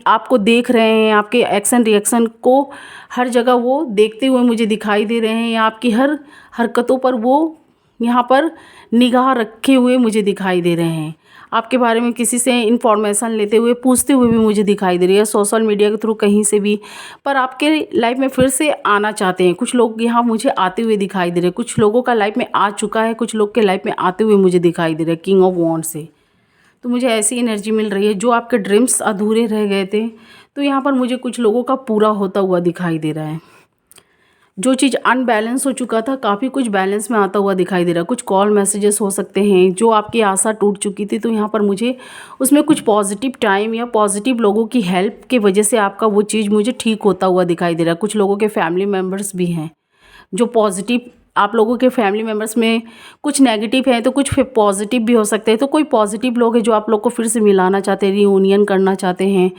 A: आपको देख रहे हैं, आपके एक्शन रिएक्शन को हर जगह वो देखते हुए मुझे दिखाई दे रहे हैं, या आपकी हर हरकतों पर वो यहाँ पर निगाह रखे हुए मुझे दिखाई दे रहे हैं। आपके बारे में किसी से इन्फॉर्मेशन लेते हुए पूछते हुए भी मुझे दिखाई दे रही है, सोशल मीडिया के थ्रू कहीं से भी। पर आपके लाइफ में फिर से आना चाहते हैं। कुछ लोग यहाँ मुझे आते हुए दिखाई दे रहे हैं, कुछ लोगों का लाइफ में आ चुका है, कुछ लोग के लाइफ में आते हुए मुझे दिखाई दे रहे हैं किंग ऑफ वॉन्ड से। तो मुझे ऐसी एनर्जी मिल रही है, जो आपके ड्रीम्स अधूरे रह गए थे तो यहाँ पर मुझे कुछ लोगों का पूरा होता हुआ दिखाई दे रहा है। जो चीज़ अनबैलेंस हो चुका था काफ़ी कुछ बैलेंस में आता हुआ दिखाई दे रहा है। कुछ कॉल मैसेजेस हो सकते हैं, जो आपकी आशा टूट चुकी थी तो यहाँ पर मुझे उसमें कुछ पॉजिटिव टाइम या पॉजिटिव लोगों की हेल्प के वजह से आपका वो चीज़ मुझे ठीक होता हुआ दिखाई दे रहा है। कुछ लोगों के फैमिली मेम्बर्स भी हैं जो पॉजिटिव, आप लोगों के फैमिली मेम्बर्स में कुछ नेगेटिव है तो कुछ पॉजिटिव भी हो सकते हैं। तो कोई पॉजिटिव लोग हैं जो आप लोग को फिर से मिलाना चाहते हैं, रियूनियन करना चाहते हैं।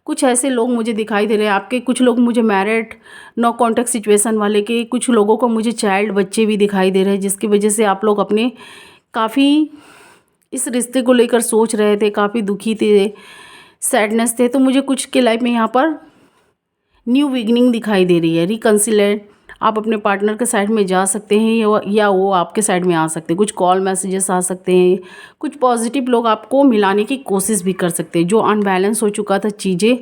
A: कुछ ऐसे लोग मुझे दिखाई दे रहे हैं। आपके कुछ लोग मुझे मैरिड नो कॉन्टैक्ट सिचुएशन वाले के, कुछ लोगों को मुझे चाइल्ड बच्चे भी दिखाई दे रहे हैं, जिसकी वजह से आप लोग अपने काफ़ी इस रिश्ते को लेकर सोच रहे थे, काफ़ी दुखी थे, सैडनेस थे। तो मुझे कुछ के लाइफ में यहाँ पर न्यू बिगनिंग दिखाई दे रही है, रिकन्सिलेट। आप अपने पार्टनर के साइड में जा सकते हैं या वो आपके साइड में आ सकते हैं। कुछ कॉल मैसेजेस आ सकते हैं, कुछ पॉजिटिव लोग आपको मिलाने की कोशिश भी कर सकते हैं। जो अनबैलेंस हो चुका था चीज़ें,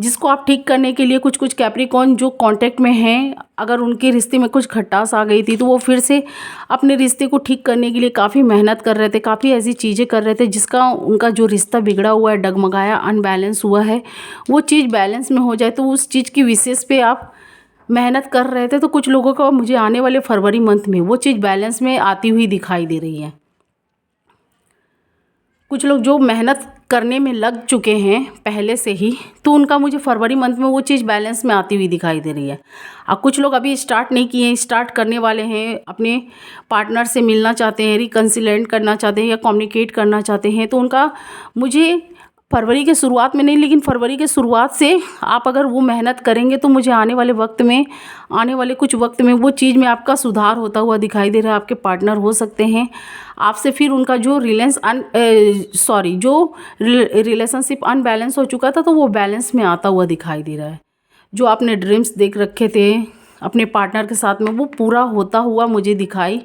A: जिसको आप ठीक करने के लिए कुछ कैप्रिकॉर्न जो कांटेक्ट में हैं, अगर उनके रिश्ते में कुछ खटास आ गई थी तो वो फिर से अपने रिश्ते को ठीक करने के लिए काफ़ी मेहनत कर रहे थे, काफ़ी ऐसी चीज़ें कर रहे थे जिसका उनका जो रिश्ता बिगड़ा हुआ है, डगमगाया, अनबैलेंस हुआ है, वो चीज़ बैलेंस में हो जाए। तो उस चीज़ की विशेष पे आप मेहनत कर रहे थे। तो कुछ लोगों का मुझे आने वाले फरवरी मंथ में वो चीज़ बैलेंस में आती हुई दिखाई दे रही है। कुछ लोग जो मेहनत करने में लग चुके हैं पहले से ही, तो उनका मुझे फरवरी मंथ में वो चीज़ बैलेंस में आती हुई दिखाई दे रही है। अब कुछ लोग अभी स्टार्ट नहीं किए हैं, स्टार्ट करने वाले हैं, अपने पार्टनर से मिलना चाहते हैं, रिकन्सिलेट करना चाहते हैं या कम्युनिकेट करना चाहते हैं। तो उनका मुझे फरवरी के शुरुआत में नहीं, लेकिन फरवरी के शुरुआत से आप अगर वो मेहनत करेंगे तो मुझे आने वाले वक्त में, आने वाले कुछ वक्त में वो चीज़ में आपका सुधार होता हुआ दिखाई दे रहा है। आपके पार्टनर हो सकते हैं आपसे फिर उनका जो रिलेशनशिप अनबैलेंस हो चुका था तो वो बैलेंस में आता हुआ दिखाई दे रहा है। जो आपने ड्रीम्स देख रखे थे अपने पार्टनर के साथ में, वो पूरा होता हुआ मुझे दिखाई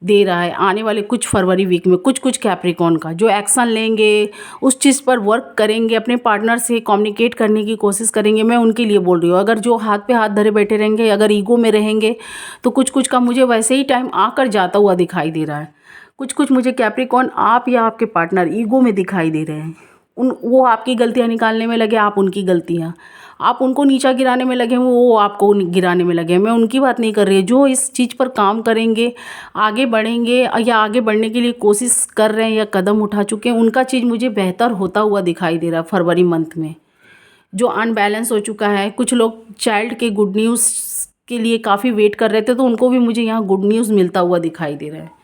A: दे रहा है आने वाले कुछ फरवरी वीक में। कुछ कैप्रिकॉर्न का जो एक्शन लेंगे, उस चीज़ पर वर्क करेंगे, अपने पार्टनर से कम्युनिकेट करने की कोशिश करेंगे। मैं उनके लिए बोल रही हूँ। अगर जो हाथ पे हाथ धरे बैठे रहेंगे, अगर ईगो में रहेंगे, तो कुछ का मुझे वैसे ही टाइम आकर जाता हुआ दिखाई दे रहा है। कुछ मुझे कैप्रिकॉर्न आप या आपके पार्टनर ईगो में दिखाई दे रहे हैं। वो आपकी गलतियाँ निकालने में लगे, आप उनकी गलतियाँ, आप उनको नीचा गिराने में लगे हैं, वो आपको गिराने में लगे हैं। मैं उनकी बात नहीं कर रही। जो इस चीज़ पर काम करेंगे, आगे बढ़ेंगे या आगे बढ़ने के लिए कोशिश कर रहे हैं या कदम उठा चुके हैं, उनका चीज़ मुझे बेहतर होता हुआ दिखाई दे रहा है फरवरी मंथ में। जो अनबैलेंस हो चुका है, कुछ लोग चाइल्ड के गुड न्यूज़ के लिए काफ़ी वेट कर रहे थे, तो उनको भी मुझे यहाँ गुड न्यूज़ मिलता हुआ दिखाई दे रहा है।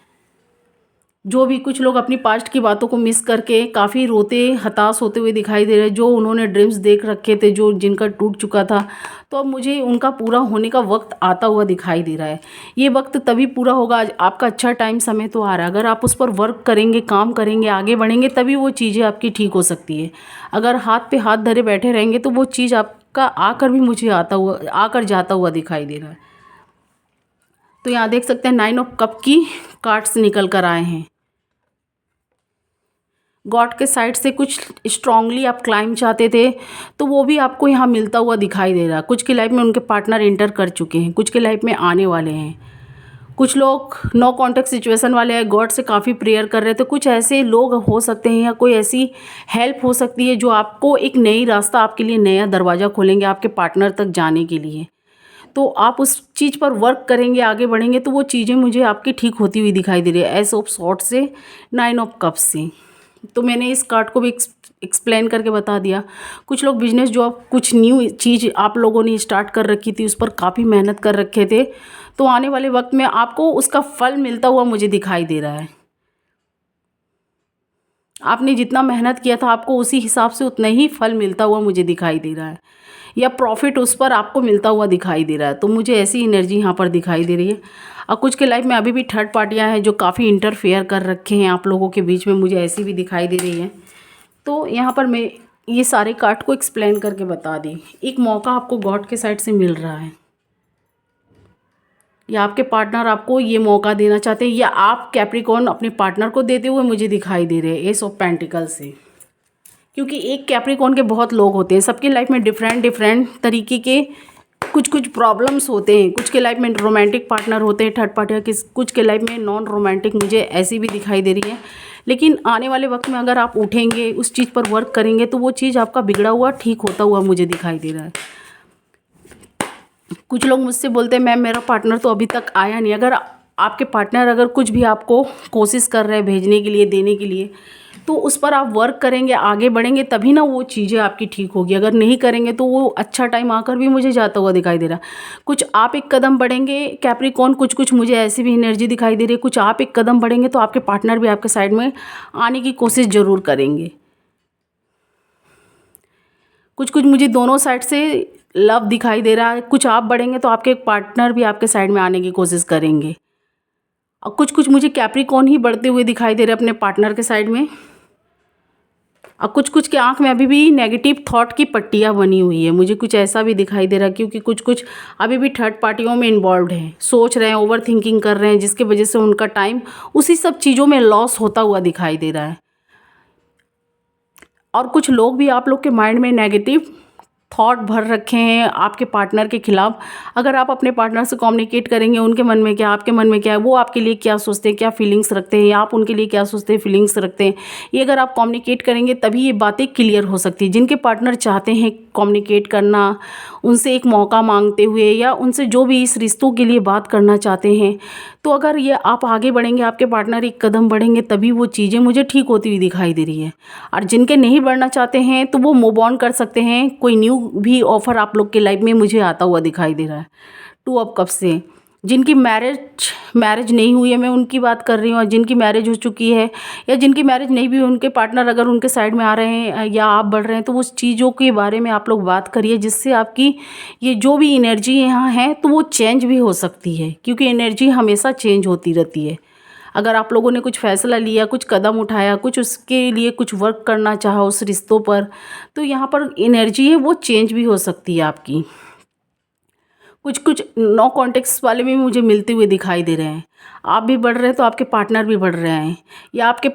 A: जो भी कुछ लोग अपनी पास्ट की बातों को मिस करके काफ़ी रोते, हताश होते हुए दिखाई दे रहे हैं, जो उन्होंने ड्रीम्स देख रखे थे, जो जिनका टूट चुका था, तो अब मुझे उनका पूरा होने का वक्त आता हुआ दिखाई दे रहा है। ये वक्त तभी पूरा होगा, आज आपका अच्छा टाइम समय तो आ रहा है। अगर आप उस पर वर्क करेंगे, काम करेंगे, आगे बढ़ेंगे, तभी वो चीज़ें आपकी ठीक हो सकती है। अगर हाथ पे हाथ धरे बैठे रहेंगे तो वो चीज़ आपका आकर भी मुझे आकर जाता हुआ दिखाई दे रहा है। तो यहाँ देख सकते हैं 9 ऑफ कप की कार्ड्स निकल कर आए हैं। गॉड के साइड से कुछ स्ट्रांगली आप क्लाइम चाहते थे, तो वो भी आपको यहाँ मिलता हुआ दिखाई दे रहा है। कुछ के लाइफ में उनके पार्टनर इंटर कर चुके हैं, कुछ के लाइफ में आने वाले हैं। कुछ लोग नो कॉन्टैक्ट सिचुएशन वाले हैं, गॉड से काफ़ी प्रेयर कर रहे थे। कुछ ऐसे लोग हो सकते हैं या कोई ऐसी हेल्प हो सकती है जो आपको एक नई रास्ता, आपके लिए नया दरवाज़ा खोलेंगे आपके पार्टनर तक जाने के लिए। तो आप उस चीज़ पर वर्क करेंगे, आगे बढ़ेंगे, तो वो चीज़ें मुझे आपकी ठीक होती हुई दिखाई दे रही है। एस ऑफ सॉर्ड से 9 ऑफ कप से। तो मैंने इस कार्ड को भी एक्सप्लेन करके बता दिया। कुछ लोग बिजनेस जॉब, कुछ न्यू चीज़ आप लोगों ने स्टार्ट कर रखी थी, उस पर काफ़ी मेहनत कर रखे थे, तो आने वाले वक्त में आपको उसका फल मिलता हुआ मुझे दिखाई दे रहा है। आपने जितना मेहनत किया था आपको उसी हिसाब से उतना ही फल मिलता हुआ मुझे दिखाई दे रहा है, या प्रॉफिट उस पर आपको मिलता हुआ दिखाई दे रहा है। तो मुझे ऐसी एनर्जी यहाँ पर दिखाई दे रही है। और कुछ के लाइफ में अभी भी थर्ड पार्टियाँ हैं जो काफ़ी इंटरफेयर कर रखे हैं आप लोगों के बीच में, मुझे ऐसी भी दिखाई दे रही है। तो यहाँ पर मैं ये सारे कार्ड को एक्सप्लेन करके बता दी। एक मौका आपको गॉड के साइड से मिल रहा है, या आपके पार्टनर आपको ये मौका देना चाहते हैं, या आप कैप्रिकॉर्न अपने पार्टनर को देते हुए मुझे दिखाई दे रहे हैं एस ऑफ पेंटिकल से। क्योंकि एक कैप्रिकॉर्न के बहुत लोग होते हैं, सबके लाइफ में डिफरेंट डिफरेंट तरीके के कुछ कुछ प्रॉब्लम्स होते हैं। कुछ के लाइफ में रोमांटिक पार्टनर होते हैं थर्ड पार्टी, कुछ के लाइफ में नॉन रोमांटिक, मुझे ऐसी भी दिखाई दे रही है। लेकिन आने वाले वक्त में अगर आप उठेंगे, उस चीज़ पर वर्क करेंगे, तो वो चीज़ आपका बिगड़ा हुआ ठीक होता हुआ मुझे दिखाई दे रहा है। कुछ लोग मुझसे बोलते हैं मैम मेरा पार्टनर तो अभी तक आया नहीं। अगर आपके पार्टनर अगर कुछ भी आपको कोशिश कर रहे हैं भेजने के लिए, देने के लिए, तो उस पर आप वर्क करेंगे, आगे बढ़ेंगे, तभी ना वो चीज़ें आपकी ठीक होगी। अगर नहीं करेंगे तो वो अच्छा टाइम आकर भी मुझे जाता हुआ दिखाई दे रहा। कुछ आप एक कदम बढ़ेंगे कैप्रिकॉर्न, कुछ कुछ मुझे ऐसी भी एनर्जी दिखाई दे रही है। कुछ आप एक कदम बढ़ेंगे तो आपके पार्टनर भी आपके साइड में आने की कोशिश ज़रूर करेंगे। कुछ कुछ मुझे दोनों साइड से लव दिखाई दे रहा है। कुछ आप बढ़ेंगे तो आपके पार्टनर भी आपके साइड में आने की कोशिश करेंगे। और कुछ कुछ मुझे कैप्रिकॉर्न ही बढ़ते हुए दिखाई दे रहे हैं अपने पार्टनर के साइड में। और कुछ कुछ के आंख में अभी भी नेगेटिव थॉट की पट्टियाँ बनी हुई है, मुझे कुछ ऐसा भी दिखाई दे रहा है। क्योंकि कुछ कुछ अभी भी थर्ड पार्टियों में इन्वॉल्व हैं, सोच रहे हैं, ओवर थिंकिंग कर रहे हैं, जिसकी वजह से उनका टाइम उसी सब चीज़ों में लॉस होता हुआ दिखाई दे रहा है। और कुछ लोग भी आप लोग के माइंड में नेगेटिव थॉट भर रखे हैं आपके पार्टनर के खिलाफ। अगर आप अपने पार्टनर से कम्युनिकेट करेंगे, उनके मन में क्या, आपके मन में क्या है, वो आपके लिए क्या सोचते हैं, क्या फीलिंग्स रखते हैं, या आप उनके लिए क्या सोचते हैं, फीलिंग्स रखते हैं, ये अगर आप कम्युनिकेट करेंगे तभी ये बातें क्लियर हो सकती है। जिनके पार्टनर चाहते हैं कम्युनिकेट करना, उनसे एक मौका मांगते हुए, या उनसे जो भी इस रिश्तों के लिए बात करना चाहते हैं, तो अगर ये आप आगे बढ़ेंगे, आपके पार्टनर एक कदम बढ़ेंगे, तभी वो चीज़ें मुझे ठीक होती हुई दिखाई दे रही है। और जिनके नहीं बढ़ना चाहते हैं तो वो मूव ऑन कर सकते हैं। कोई न्यू भी ऑफ़र आप लोग के लाइफ में मुझे आता हुआ दिखाई दे रहा है। टू ऑफ कप्स से जिनकी मैरिज नहीं हुई है, मैं उनकी बात कर रही हूँ। और जिनकी मैरिज हो चुकी है या जिनकी मैरिज नहीं भी हुई, उनके पार्टनर अगर उनके साइड में आ रहे हैं या आप बढ़ रहे हैं, तो उस चीज़ों के बारे में आप लोग बात करिए, जिससे आपकी ये जो भी एनर्जी यहाँ है तो वो चेंज भी हो सकती है। क्योंकि एनर्जी हमेशा चेंज होती रहती है। अगर आप लोगों ने कुछ फ़ैसला लिया, कुछ कदम उठाया, कुछ उसके लिए कुछ वर्क करना चाहा उस रिश्तों पर, तो यहाँ पर एनर्जी है वो चेंज भी हो सकती है आपकी। कुछ कुछ नो कॉन्टेक्ट्स वाले भी मुझे मिलते हुए दिखाई दे रहे हैं। आप भी बढ़ रहे हैं तो आपके पार्टनर भी बढ़ रहे हैं, या आपके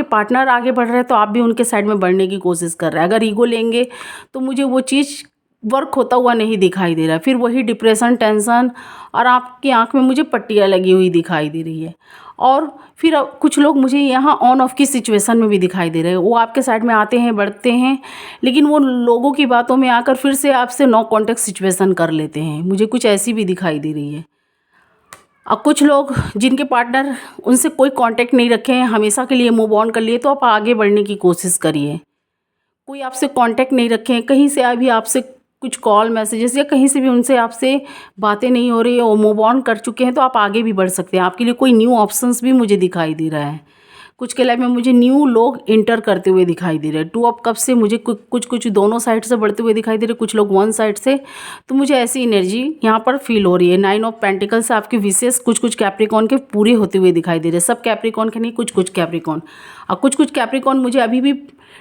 A: पार्टनर आगे बढ़ रहे हैं तो आप भी उनके साइड में बढ़ने की कोशिश कर रहे हैं। अगर ईगो लेंगे तो मुझे वो चीज़ वर्क होता हुआ नहीं दिखाई दे रहा है। फिर वही डिप्रेशन, टेंशन, और आपकी आंख में मुझे पट्टियाँ लगी हुई दिखाई दे रही है। और फिर कुछ लोग मुझे यहाँ ऑन ऑफ की सिचुएशन में भी दिखाई दे रहे हैं। वो आपके साइड में आते हैं, बढ़ते हैं, लेकिन वो लोगों की बातों में आकर फिर से आपसे नो कॉन्टेक्ट सिचुएशन कर लेते हैं। मुझे कुछ ऐसी भी दिखाई दे रही है। और कुछ लोग जिनके पार्टनर उनसे कोई कांटेक्ट नहीं रखे हैं, हमेशा के लिए मूव ऑन कर लिए, तो आप आगे बढ़ने की कोशिश करिए। कोई आपसे कांटेक्ट नहीं रखे हैं, कहीं से अभी आपसे कुछ कॉल मैसेजेस या कहीं से भी उनसे आपसे बातें नहीं हो रही है, और मूव ऑन कर चुके हैं, तो आप आगे भी बढ़ सकते हैं। आपके लिए कोई न्यू ऑप्शंस भी मुझे दिखाई दे रहा है। कुछ के लाइफ में मुझे न्यू लोग इंटर करते हुए दिखाई दे रहे हैं। टू ऑफ कप से मुझे कुछ दोनों साइड से बढ़ते हुए दिखाई दे रहे हैं, कुछ लोग वन साइड से। तो मुझे ऐसी एनर्जी यहाँ पर फील हो रही है। 9 ऑफ पेंटिकल से आपके विशेष कुछ कुछ कैप्रिकॉन के पूरे होते हुए दिखाई दे रहे हैं। सब कैप्रिकॉन के नहीं, कुछ कुछ कैप्रिकॉन। और कुछ कुछ कैप्रिकॉन मुझे अभी भी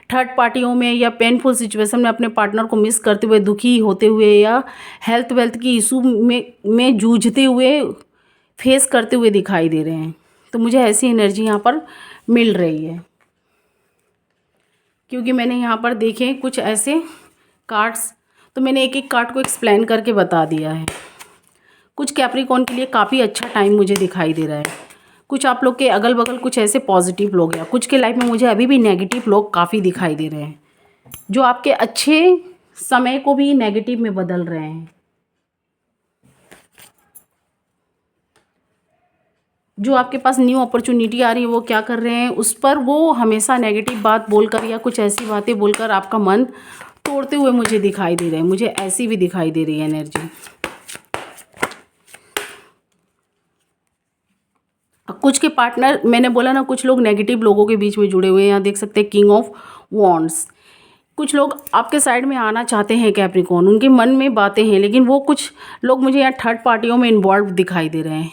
A: थर्ड पार्टियों में या पेनफुल सिचुएशन में अपने पार्टनर को मिस करते हुए, दुखी होते हुए, या हेल्थ वेल्थ की इशू में जूझते हुए, फेस करते हुए दिखाई दे रहे हैं। तो मुझे ऐसी एनर्जी यहाँ पर मिल रही है। क्योंकि मैंने यहाँ पर देखे कुछ ऐसे कार्ड्स, तो मैंने एक एक कार्ड को एक्सप्लेन करके बता दिया है। कुछ कैप्रिकॉन के लिए काफ़ी अच्छा टाइम मुझे दिखाई दे रहा है। कुछ आप लोग के अगल बगल कुछ ऐसे पॉजिटिव लोग हैं। कुछ के लाइफ में मुझे अभी भी नेगेटिव लोग काफ़ी दिखाई दे रहे हैं, जो आपके अच्छे समय को भी नेगेटिव में बदल रहे हैं। जो आपके पास न्यू अपॉर्चुनिटी आ रही है, वो क्या कर रहे हैं, उस पर वो हमेशा नेगेटिव बात बोलकर या कुछ ऐसी बातें बोलकर आपका मन तोड़ते हुए मुझे दिखाई दे रहे हैं। मुझे ऐसी भी दिखाई दे रही है एनर्जी। कुछ के पार्टनर, मैंने बोला ना, कुछ लोग नेगेटिव लोगों के बीच में जुड़े हुए हैं। यहाँ देख सकते हैं किंग ऑफ वॉन्ड्स। कुछ लोग आपके साइड में आना चाहते हैं कैप्रिकॉर्न, उनके मन में बातें हैं, लेकिन वो कुछ लोग मुझे यहाँ थर्ड पार्टियों में इन्वॉल्व दिखाई दे रहे हैं।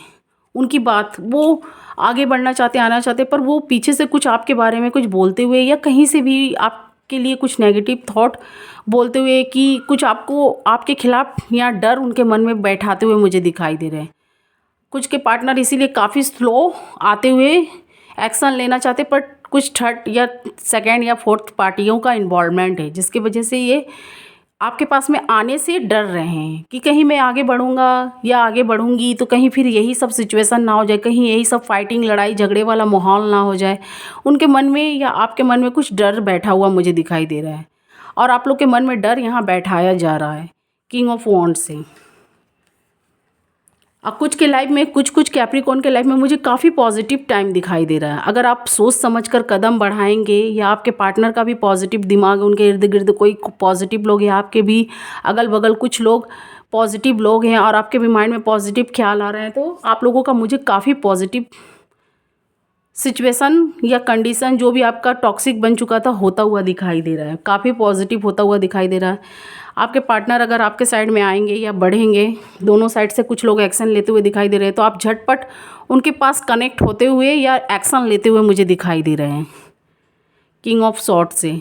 A: उनकी बात, वो आगे बढ़ना चाहते, आना चाहते, पर वो पीछे से कुछ आपके बारे में कुछ बोलते हुए या कहीं से भी आपके लिए कुछ नेगेटिव थॉट बोलते हुए कि कुछ आपको आपके खिलाफ या डर उनके मन में बैठाते हुए मुझे दिखाई दे रहे हैं। कुछ के पार्टनर इसीलिए काफ़ी स्लो आते हुए एक्शन लेना चाहते, पर कुछ थर्ड या सेकेंड या फोर्थ पार्टियों का इन्वॉल्वमेंट है, जिसकी वजह से ये आपके पास में आने से डर रहे हैं कि कहीं मैं आगे बढ़ूंगा या आगे बढ़ूंगी तो कहीं फिर यही सब सिचुएशन ना हो जाए, कहीं यही सब फाइटिंग, लड़ाई झगड़े वाला माहौल ना हो जाए। उनके मन में या आपके मन में कुछ डर बैठा हुआ मुझे दिखाई दे रहा है, और आप लोग के मन में डर यहाँ बैठाया जा रहा है किंग ऑफ वॉन्ड्स से। अब कुछ के लाइफ में, कुछ कैप्रिकॉर्न के लाइफ में मुझे काफ़ी पॉजिटिव टाइम दिखाई दे रहा है। अगर आप सोच समझकर कदम बढ़ाएंगे, या आपके पार्टनर का भी पॉजिटिव दिमाग, उनके इर्द गिर्द कोई पॉजिटिव लोग हैं, आपके भी अगल बगल कुछ लोग पॉजिटिव लोग हैं और आपके भी माइंड में पॉजिटिव ख्याल आ रहे हैं, तो आप लोगों का मुझे काफ़ी पॉजिटिव सिचुएशन या कंडीशन जो भी आपका टॉक्सिक बन चुका था होता हुआ दिखाई दे रहा है, काफ़ी पॉजिटिव होता हुआ दिखाई दे रहा है। आपके पार्टनर अगर आपके साइड में आएंगे या बढ़ेंगे, दोनों साइड से कुछ लोग एक्शन लेते हुए दिखाई दे रहे हैं, तो आप झटपट उनके पास कनेक्ट होते हुए या एक्शन लेते हुए मुझे दिखाई दे रहे हैं किंग ऑफ सॉर्ड से,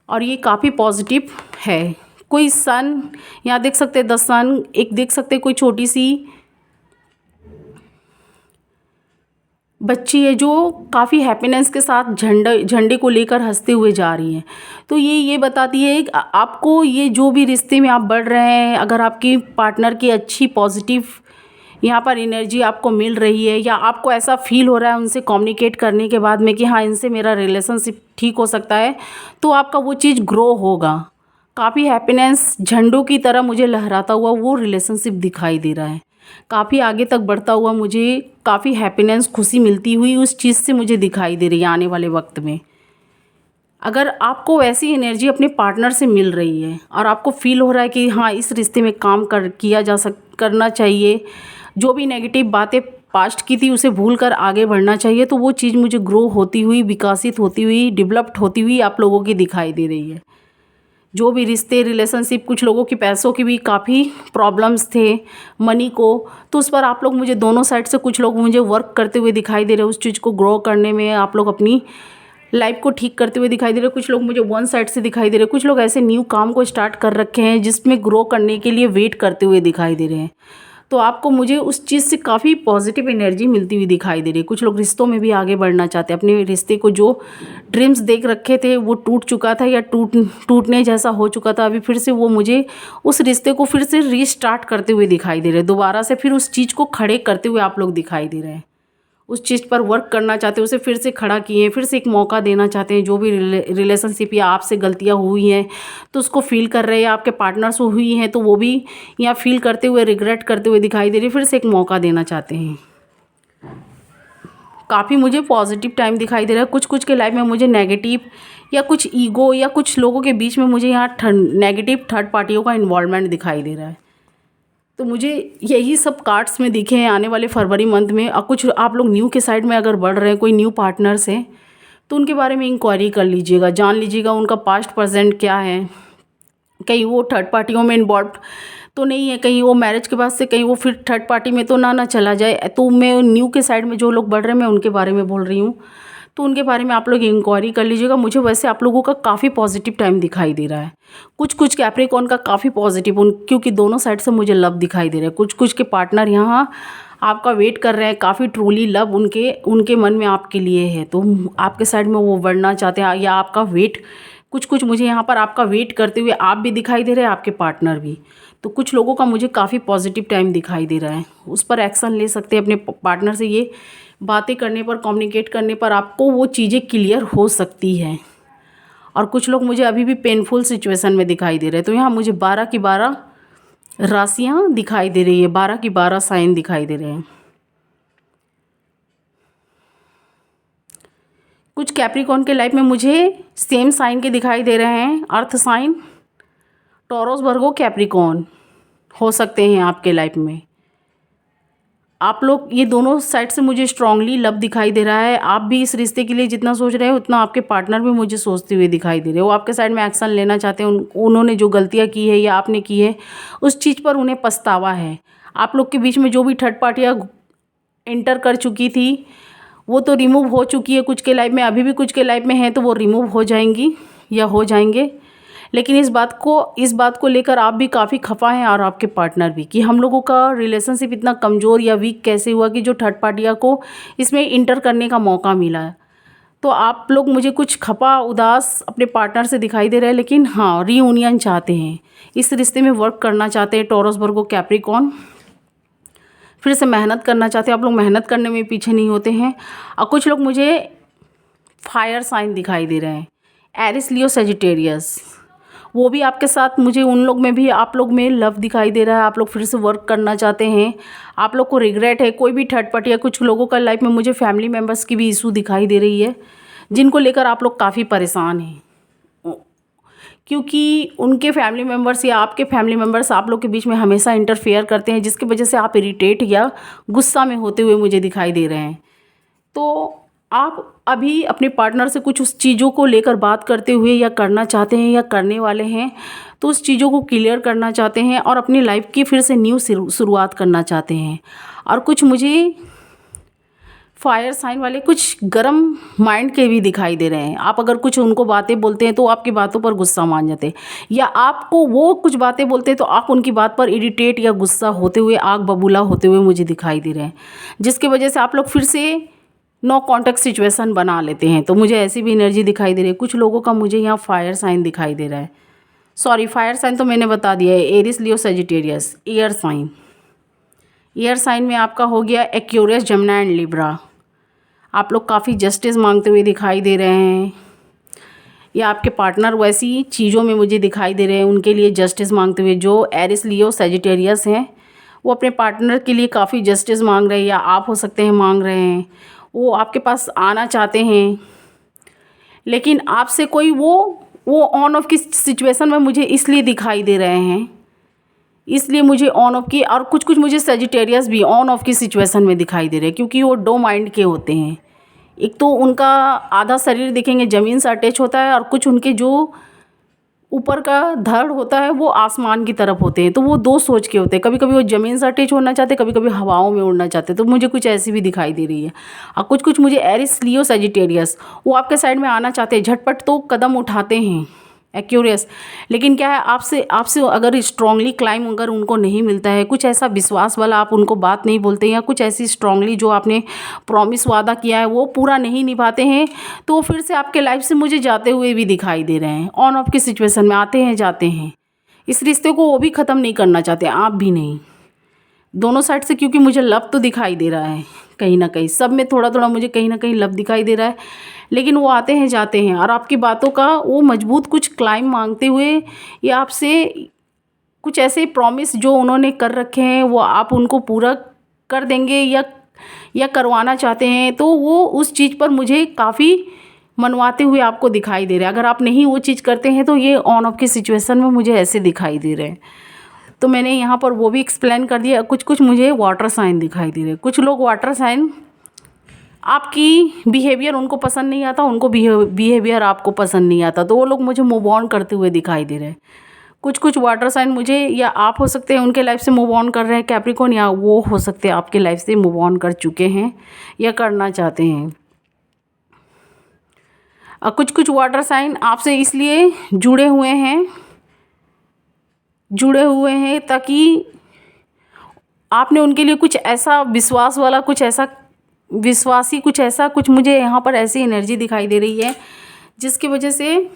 A: और ये काफ़ी पॉजिटिव है। कोई सन, यहाँ देख सकते हैं द सन, एक देख सकते हैं कोई छोटी सी बच्ची है जो काफ़ी हैप्पीनेस के साथ झंडे को लेकर हंसते हुए जा रही है। तो ये बताती है कि आपको ये जो भी रिश्ते में आप बढ़ रहे हैं, अगर आपकी पार्टनर की अच्छी पॉजिटिव यहाँ पर एनर्जी आपको मिल रही है, या आपको ऐसा फील हो रहा है उनसे कम्युनिकेट करने के बाद में कि हाँ, इनसे मेरा रिलेशनशिप ठीक हो सकता है, तो आपका वो चीज़ ग्रो होगा। काफ़ी हैप्पीनेस झंडों की तरह मुझे लहराता हुआ वो रिलेशनशिप दिखाई दे रहा है, काफ़ी आगे तक बढ़ता हुआ मुझे काफ़ी हैप्पीनेस, खुशी मिलती हुई उस चीज़ से मुझे दिखाई दे रही है आने वाले वक्त में। अगर आपको ऐसी एनर्जी अपने पार्टनर से मिल रही है और आपको फील हो रहा है कि हाँ, इस रिश्ते में काम करना चाहिए, जो भी नेगेटिव बातें पास्ट की थी उसे भूल कर आगे बढ़ना चाहिए, तो वो चीज़ मुझे ग्रो होती हुई, विकसित होती हुई, डेवलप्ड होती हुई आप लोगों की दिखाई दे रही है। जो भी रिश्ते, रिलेशनशिप, कुछ लोगों की पैसों की भी काफ़ी प्रॉब्लम्स थे, मनी को, तो उस पर आप लोग मुझे दोनों साइड से कुछ लोग मुझे वर्क करते हुए दिखाई दे रहे हैं। उस चीज़ को ग्रो करने में आप लोग अपनी लाइफ को ठीक करते हुए दिखाई दे रहे हैं। कुछ लोग मुझे वन साइड से दिखाई दे रहे हैं, कुछ लोग ऐसे न्यू काम को स्टार्ट कर रखे हैं जिसमें ग्रो करने के लिए वेट करते हुए दिखाई दे रहे हैं। तो आपको मुझे उस चीज़ से काफ़ी पॉजिटिव एनर्जी मिलती हुई दिखाई दे रही है। कुछ लोग रिश्तों में भी आगे बढ़ना चाहते हैं, अपने रिश्ते को जो ड्रीम्स देख रखे थे वो टूट चुका था या टूटने जैसा हो चुका था, अभी फिर से वो मुझे उस रिश्ते को फिर से रीस्टार्ट करते हुए दिखाई दे रहे हैं। दोबारा से फिर उस चीज़ को खड़े करते हुए आप लोग दिखाई दे रहे हैं। उस चीज़ पर वर्क करना चाहते हैं, उसे फिर से खड़ा किए हैं, फिर से एक मौका देना चाहते हैं। जो भी रिलेशनशिप या आपसे गलतियाँ हुई हैं तो उसको फील कर रहे हैं, आपके पार्टनर से हुई हैं तो वो भी यहाँ फील करते हुए, रिग्रेट करते हुए दिखाई दे रही है, फिर से एक मौका देना चाहते हैं। काफ़ी मुझे पॉजिटिव टाइम दिखाई दे रहा है। कुछ के लाइफ में मुझे नेगेटिव या कुछ ईगो या कुछ लोगों के बीच में मुझे यहाँ नेगेटिव थर्ड पार्टियों का इन्वॉल्वमेंट दिखाई दे रहा है। तो मुझे यही सब कार्ड्स में दिखे हैं आने वाले फरवरी मंथ में। और कुछ आप लोग न्यू के साइड में अगर बढ़ रहे हैं, कोई न्यू पार्टनर्स हैं, तो उनके बारे में इंक्वायरी कर लीजिएगा, जान लीजिएगा उनका पास्ट प्रेजेंट क्या है। कहीं वो थर्ड पार्टियों में इन्वॉल्व तो नहीं है, कहीं वो मैरिज के बाद से कहीं वो फिर थर्ड पार्टी में तो ना चला जाए। तो मैं न्यू के साइड में जो लोग बढ़ रहे हैं मैं उनके बारे में बोल रही हूँ, तो उनके बारे में आप लोग इंक्वायरी कर लीजिएगा। मुझे वैसे आप लोगों का काफ़ी पॉजिटिव टाइम दिखाई दे रहा है। कुछ कैप्रिकॉर्न का काफ़ी पॉजिटिव, क्योंकि दोनों साइड से मुझे लव दिखाई दे रहा है। कुछ के पार्टनर यहाँ आपका वेट कर रहे हैं, काफ़ी ट्रूली लव उनके मन में आपके लिए है, तो आपके साइड में वो बढ़ना चाहते हैं या आपका वेट, कुछ मुझे यहाँ पर आपका वेट करते हुए आप भी दिखाई दे रहे हैं, आपके पार्टनर भी। तो कुछ लोगों का मुझे काफ़ी पॉजिटिव टाइम दिखाई दे रहा है, उस पर एक्शन ले सकते हैं। अपने पार्टनर से ये बातें करने पर, कम्युनिकेट करने पर आपको वो चीज़ें क्लियर हो सकती हैं। और कुछ लोग मुझे अभी भी पेनफुल सिचुएशन में दिखाई दे रहे हैं, तो यहाँ मुझे 12 की 12 राशियाँ दिखाई दे रही है, 12 की 12 साइन दिखाई दे रहे हैं। कुछ कैप्रिकॉर्न के लाइफ में मुझे सेम साइन के दिखाई दे रहे हैं, अर्थ साइन, टॉरस, वर्गो, कैप्रिकॉर्न हो सकते हैं आपके लाइफ में। आप लोग ये दोनों साइड से मुझे स्ट्रांगली लव दिखाई दे रहा है। आप भी इस रिश्ते के लिए जितना सोच रहे हो उतना आपके पार्टनर भी मुझे सोचते हुए दिखाई दे रहे हो। वो आपके साइड में एक्शन लेना चाहते हैं। उन्होंने जो गलतियाँ की है या आपने की है उस चीज़ पर उन्हें पछतावा है। आप लोग के बीच में जो भी थर्ड पार्टियाँ एंटर कर चुकी थी वो तो रिमूव हो चुकी है कुछ के लाइफ में, अभी भी कुछ के लाइफ में है तो वो रिमूव हो जाएंगी या हो जाएंगे। लेकिन इस बात को लेकर आप भी काफ़ी खफा हैं और आपके पार्टनर भी, कि हम लोगों का रिलेशनशिप इतना कमज़ोर या वीक कैसे हुआ कि जो थर्ड पार्टियाँ को इसमें इंटर करने का मौका मिला है। तो आप लोग मुझे कुछ खफा उदास अपने पार्टनर से दिखाई दे रहे हैं, लेकिन हाँ रीयूनियन चाहते हैं, इस रिश्ते में वर्क करना चाहते हैं। टॉरस वर्गो कैप्रिकॉर्न फिर से मेहनत करना चाहते हैं। आप लोग मेहनत करने में पीछे नहीं होते हैं। और कुछ लोग मुझे फायर साइन दिखाई दे रहे हैं, एरिस लियो सेजिटेरियस, वो भी आपके साथ, मुझे उन लोग में भी आप लोग में लव दिखाई दे रहा है। आप लोग फिर से वर्क करना चाहते हैं। आप लोग को रिग्रेट है कोई भी थर्ड पार्टी या कुछ लोगों का लाइफ में मुझे फैमिली मेम्बर्स की भी इशू दिखाई दे रही है, जिनको लेकर आप लोग काफ़ी परेशान हैं, क्योंकि उनके फैमिली मेम्बर्स या आपके फैमिली मेम्बर्स आप लोग के बीच में हमेशा इंटरफेयर करते हैं, जिसकी वजह से आप इरिटेट या गुस्सा में होते हुए मुझे दिखाई दे रहे हैं। तो आप अभी अपने पार्टनर से कुछ उस चीज़ों को लेकर बात करते हुए या करना चाहते हैं या करने वाले हैं, तो उस चीज़ों को क्लियर करना चाहते हैं और अपनी लाइफ की फिर से न्यू शुरुआत करना चाहते हैं। और कुछ मुझे फायर साइन वाले कुछ गर्म माइंड के भी दिखाई दे रहे हैं। आप अगर कुछ उनको बातें बोलते हैं तो आपकी बातों पर गुस्सा मान जाते हैं, या आपको वो कुछ बातें बोलते हैं तो आप उनकी बात पर इरिटेट या गुस्सा होते हुए, आग बबूला होते हुए मुझे दिखाई दे रहे हैं, जिसकी वजह से आप लोग फिर से नो कॉन्टेक्ट सिचुएशन बना लेते हैं। तो मुझे ऐसी भी एनर्जी दिखाई दे रही है। कुछ लोगों का मुझे यहाँ फायर साइन दिखाई दे रहा है। सॉरी, फायर साइन तो मैंने बता दिया है, Aries Leo Sagittarius. Air sign, air sign में आपका हो गया एक्वेरियस, जमुना एंड लिब्रा। आप लोग काफ़ी जस्टिस मांगते हुए दिखाई दे रहे हैं, या आपके पार्टनर वैसी चीज़ों में मुझे दिखाई दे रहे हैं, उनके लिए जस्टिस मांगते हुए। जो एरिस लियो सेजिटेरियस हैं वो अपने पार्टनर के लिए काफ़ी जस्टिस मांग रहे हैं, या आप हो सकते हैं मांग रहे हैं। वो आपके पास आना चाहते हैं, लेकिन आपसे कोई वो ऑन ऑफ की सिचुएशन में मुझे इसलिए दिखाई दे रहे हैं, इसलिए मुझे ऑन ऑफ की, और कुछ मुझे सेजिटेरियस भी ऑन ऑफ की सिचुएशन में दिखाई दे रहे हैं, क्योंकि वो दो माइंड के होते हैं। एक तो उनका आधा शरीर देखेंगे ज़मीन से अटैच होता है, और कुछ उनके जो ऊपर का धड़ होता है वो आसमान की तरफ होते हैं। तो वो दो सोच के होते हैं, कभी कभी वो ज़मीन से अटैच होना चाहते हैं, कभी कभी हवाओं में उड़ना चाहते हैं। तो मुझे कुछ ऐसी भी दिखाई दे रही है। और कुछ मुझे एरिस लियो सेजिटेरियस, वो आपके साइड में आना चाहते हैं, झटपट तो कदम उठाते हैं, एक्यूरियस। लेकिन क्या है, आपसे अगर स्ट्रांगली क्लाइम अगर उनको नहीं मिलता है, कुछ ऐसा विश्वास वाला आप उनको बात नहीं बोलते हैं, या कुछ ऐसी स्ट्रांगली जो आपने प्रॉमिस वादा किया है वो पूरा नहीं निभाते हैं, तो फिर से आपके लाइफ से मुझे जाते हुए भी दिखाई दे रहे हैं। ऑन ऑफ की सिचुएशन में आते हैं जाते हैं। इस रिश्ते को वो भी ख़त्म नहीं करना चाहते, आप भी नहीं, दोनों साइड से, क्योंकि मुझे लव तो दिखाई दे रहा है कहीं ना कहीं, सब में थोड़ा थोड़ा मुझे कहीं ना कहीं लव दिखाई दे रहा है। लेकिन वो आते हैं जाते हैं, और आपकी बातों का वो मजबूत कुछ क्लाइम मांगते हुए, या आपसे कुछ ऐसे प्रॉमिस जो उन्होंने कर रखे हैं वो आप उनको पूरा कर देंगे या करवाना चाहते हैं, तो वो उस चीज़ पर मुझे काफ़ी मनवाते हुए आपको दिखाई दे रहा है। अगर आप नहीं वो चीज़ करते हैं तो ये ऑन ऑफ की सिचुएशन में मुझे ऐसे दिखाई दे रहे हैं। तो मैंने यहाँ पर वो भी एक्सप्लेन कर दिया। कुछ मुझे वाटर साइन दिखाई दे रहे हैं। कुछ लोग वाटर साइन, आपकी बिहेवियर उनको पसंद नहीं आता, उनको बिहेवियर आपको पसंद नहीं आता, तो वो लोग मुझे मूव ऑन करते हुए दिखाई दे रहे हैं। कुछ वाटर साइन मुझे, या आप हो सकते हैं उनके लाइफ से मूव ऑन कर रहे हैं कैप्रिकॉर्न, या वो हो सकते हैं आपके लाइफ से मूव ऑन कर चुके हैं या करना चाहते हैं। और कुछ वाटर साइन आपसे इसलिए जुड़े हुए हैं ताकि आपने उनके लिए कुछ ऐसा विश्वास वाला, कुछ ऐसा विश्वासी, कुछ मुझे यहाँ पर ऐसी एनर्जी दिखाई दे रही है, जिसकी वजह से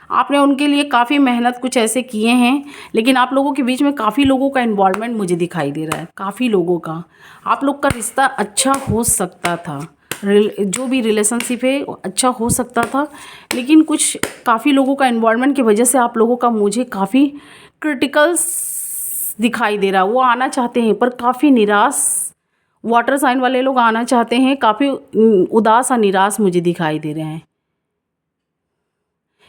A: आपने उनके लिए काफ़ी मेहनत कुछ ऐसे किए हैं। लेकिन आप लोगों के बीच में काफ़ी लोगों का इन्वॉल्वमेंट मुझे दिखाई दे रहा है, काफ़ी लोगों का। आप लोग का रिश्ता अच्छा हो सकता था, जो भी रिलेशनशिप है अच्छा हो सकता था, लेकिन कुछ काफ़ी लोगों का इन्वॉल्वमेंट की वजह से आप लोगों का मुझे काफ़ी क्रिटिकल दिखाई दे रहा है। वो आना चाहते हैं पर काफ़ी निराश, वाटर साइन वाले लोग आना चाहते हैं, काफ़ी उदास और निराश मुझे दिखाई दे रहे हैं।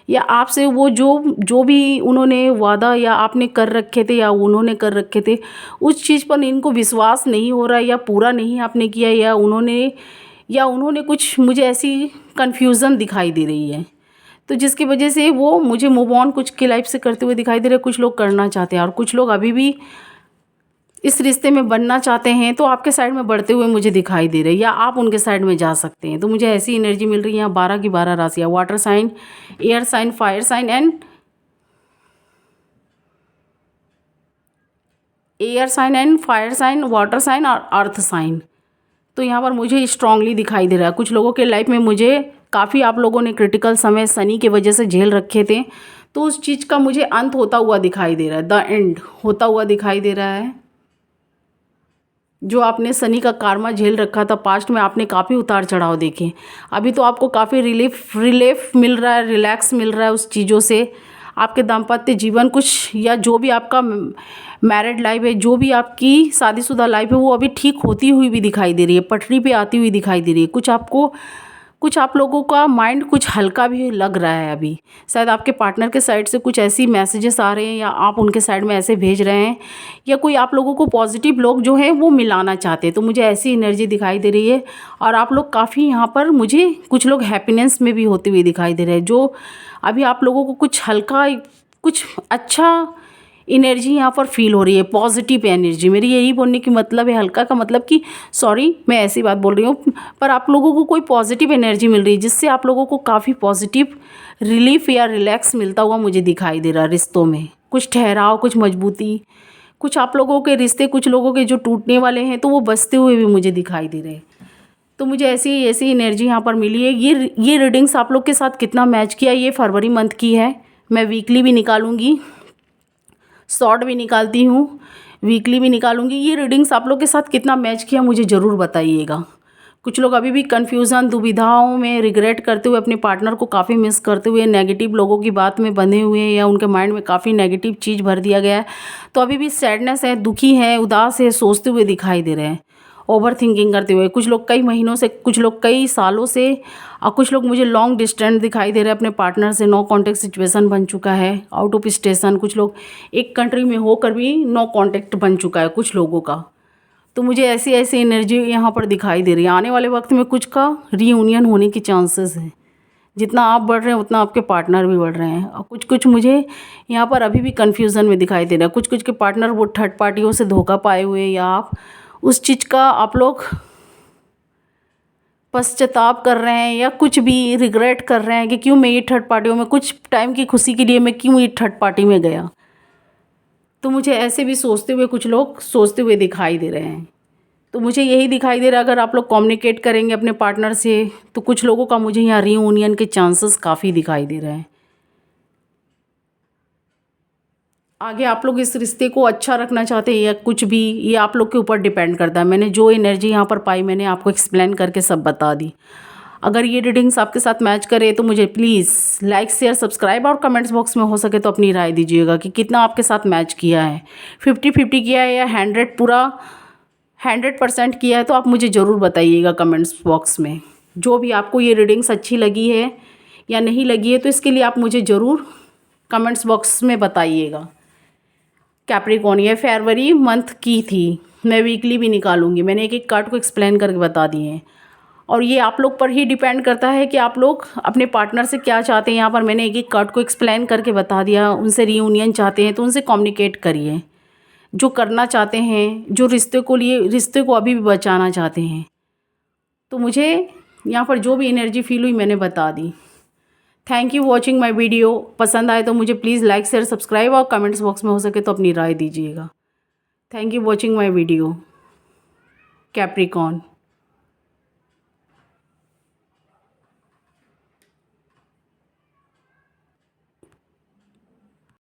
A: या आपसे वो जो जो भी उन्होंने वादा या आपने कर रखे थे या उन्होंने कर रखे थे, उस चीज़ पर इनको विश्वास नहीं हो रहा या पूरा नहीं आपने किया, या उन्होंने कुछ मुझे ऐसी कन्फ्यूज़न दिखाई दे रही है, तो जिसकी वजह से वो मुझे मूव ऑन कुछ की लाइफ से करते हुए दिखाई दे रहे हैं। कुछ लोग करना चाहते हैं और कुछ लोग अभी भी इस रिश्ते में बनना चाहते हैं, तो आपके साइड में बढ़ते हुए मुझे दिखाई दे रहे हैं, या आप उनके साइड में जा सकते हैं। तो मुझे ऐसी एनर्जी मिल रही है। 12 की 12 राशियाँ, water sign, air sign, fire sign and fire sign, water sign और अर्थ साइन। तो यहाँ पर मुझे स्ट्रांगली दिखाई दे रहा है। कुछ लोगों के लाइफ में मुझे काफ़ी, आप लोगों ने क्रिटिकल समय शनि की वजह से झेल रखे थे, तो उस चीज़ का मुझे अंत होता हुआ दिखाई दे रहा है, द एंड होता हुआ दिखाई दे रहा है। जो आपने शनि का कार्मा झेल रखा था पास्ट में, आपने काफ़ी उतार चढ़ाव देखे, अभी तो आपको काफ़ी रिलीफ मिल रहा है, रिलैक्स मिल रहा है उस चीज़ों से। आपके दाम्पत्य जीवन कुछ, या जो भी आपका मैरिड लाइफ है, जो भी आपकी शादीशुदा लाइफ है, वो अभी ठीक होती हुई भी दिखाई दे रही है, पटरी पे आती हुई दिखाई दे रही है। कुछ आप लोगों का माइंड कुछ हल्का भी लग रहा है अभी। शायद आपके पार्टनर के साइड से कुछ ऐसी मैसेजेस आ रहे हैं, या आप उनके साइड में ऐसे भेज रहे हैं, या कोई आप लोगों को पॉजिटिव लोग जो हैं वो मिलाना चाहते हैं। तो मुझे ऐसी एनर्जी दिखाई दे रही है। और आप लोग काफ़ी यहाँ पर, मुझे कुछ लोग हैप्पीनेस में भी होते हुए दिखाई दे रहे हैं। जो अभी आप लोगों को कुछ हल्का, कुछ अच्छा एनर्जी यहाँ पर फील हो रही है, पॉजिटिव एनर्जी। मेरी यही बोलने की मतलब है, हल्का का मतलब कि, सॉरी मैं ऐसी बात बोल रही हूँ, पर आप लोगों को कोई पॉजिटिव एनर्जी मिल रही है, जिससे आप लोगों को काफ़ी पॉजिटिव रिलीफ या रिलैक्स मिलता हुआ मुझे दिखाई दे रहा है। रिश्तों में कुछ ठहराव, कुछ मजबूती, कुछ आप लोगों के रिश्ते, कुछ लोगों के जो टूटने वाले हैं, तो वो बचते हुए भी मुझे दिखाई दे रहे हैं। तो मुझे ऐसी एनर्जी यहाँ पर मिली है। ये रीडिंग्स आप लोग के साथ कितना मैच किया, ये फरवरी मंथ की है। मैं वीकली भी निकालूंगी, शॉर्ट भी निकालती हूँ, वीकली भी निकालूंगी। ये रीडिंग्स आप लोग के साथ कितना मैच किया मुझे ज़रूर बताइएगा। कुछ लोग अभी भी कन्फ्यूज़न, दुविधाओं में, रिग्रेट करते हुए, अपने पार्टनर को काफ़ी मिस करते हुए, नेगेटिव लोगों की बात में बंधे हुए हैं, या उनके माइंड में काफ़ी नेगेटिव चीज़ भर दिया गया है, तो अभी भी सैडनेस है, दुखी है, उदास है, सोचते हुए दिखाई दे रहे हैं, ओवर थिंकिंग करते हुए। कुछ लोग कई महीनों से, कुछ लोग कई सालों से, और कुछ लोग मुझे लॉन्ग डिस्टेंस दिखाई दे रहे हैं। अपने पार्टनर से नो कांटेक्ट सिचुएशन बन चुका है, आउट ऑफ स्टेशन। कुछ लोग एक कंट्री में होकर भी नो कांटेक्ट बन चुका है कुछ लोगों का। तो मुझे ऐसी एनर्जी यहाँ पर दिखाई दे रही है। आने वाले वक्त में कुछ का रीयूनियन होने की चांसेस है। जितना आप बढ़ रहे हैं उतना आपके पार्टनर भी बढ़ रहे हैं। और कुछ मुझे यहाँ पर अभी भी कन्फ्यूज़न में दिखाई दे रहा है। कुछ के पार्टनर वो थर्ड पार्टियों से धोखा पाए हुए हैं, या आप उस चीज़ का आप लोग पश्चाताप कर रहे हैं, या कुछ भी रिग्रेट कर रहे हैं कि क्यों मैं ये थर्ड पार्टियों में, कुछ टाइम की खुशी के लिए मैं क्यों ये थर्ड पार्टी में गया। तो मुझे ऐसे भी सोचते हुए, कुछ लोग सोचते हुए दिखाई दे रहे हैं। तो मुझे यही दिखाई दे रहा है, अगर आप लोग कम्युनिकेट करेंगे अपने पार्टनर से, तो कुछ लोगों का मुझे यहाँ रीयूनियन के चांसेस काफ़ी दिखाई दे रहे हैं। आगे आप लोग इस रिश्ते को अच्छा रखना चाहते हैं या कुछ भी, ये आप लोग के ऊपर डिपेंड करता है। मैंने जो एनर्जी यहाँ पर पाई, मैंने आपको एक्सप्लेन करके सब बता दी। अगर ये रीडिंग्स आपके साथ मैच करे तो मुझे प्लीज़ लाइक, शेयर, सब्सक्राइब और कमेंट्स बॉक्स में हो सके तो अपनी राय दीजिएगा कि कितना आपके साथ मैच किया है। 50-50 किया है या 100% किया है, तो आप मुझे ज़रूर बताइएगा कमेंट्स बॉक्स में। जो भी आपको ये रीडिंग्स अच्छी लगी है या नहीं लगी है, तो इसके लिए आप मुझे ज़रूर कमेंट्स बॉक्स में बताइएगा। कैप्रिकॉर्न, ये फरवरी मंथ की थी। मैं वीकली भी निकालूंगी। मैंने एक एक कार्ड को एक्सप्लेन करके बता दिए हैं, और ये आप लोग पर ही डिपेंड करता है कि आप लोग अपने पार्टनर से क्या चाहते हैं। यहाँ पर मैंने एक एक कार्ड को एक्सप्लेन करके बता दिया। उनसे रीयूनियन चाहते हैं तो उनसे कम्युनिकेट करिए। जो करना चाहते हैं, जो रिश्ते को अभी भी बचाना चाहते हैं, तो मुझे यहाँ पर जो भी एनर्जी फील हुई मैंने बता दी। Thank you watching my video. पसंद आए तो मुझे प्लीज़ लाइक, शेयर, सब्सक्राइब और कमेंट्स बॉक्स में हो सके तो अपनी राय दीजिएगा। Thank you watching my video. Capricorn.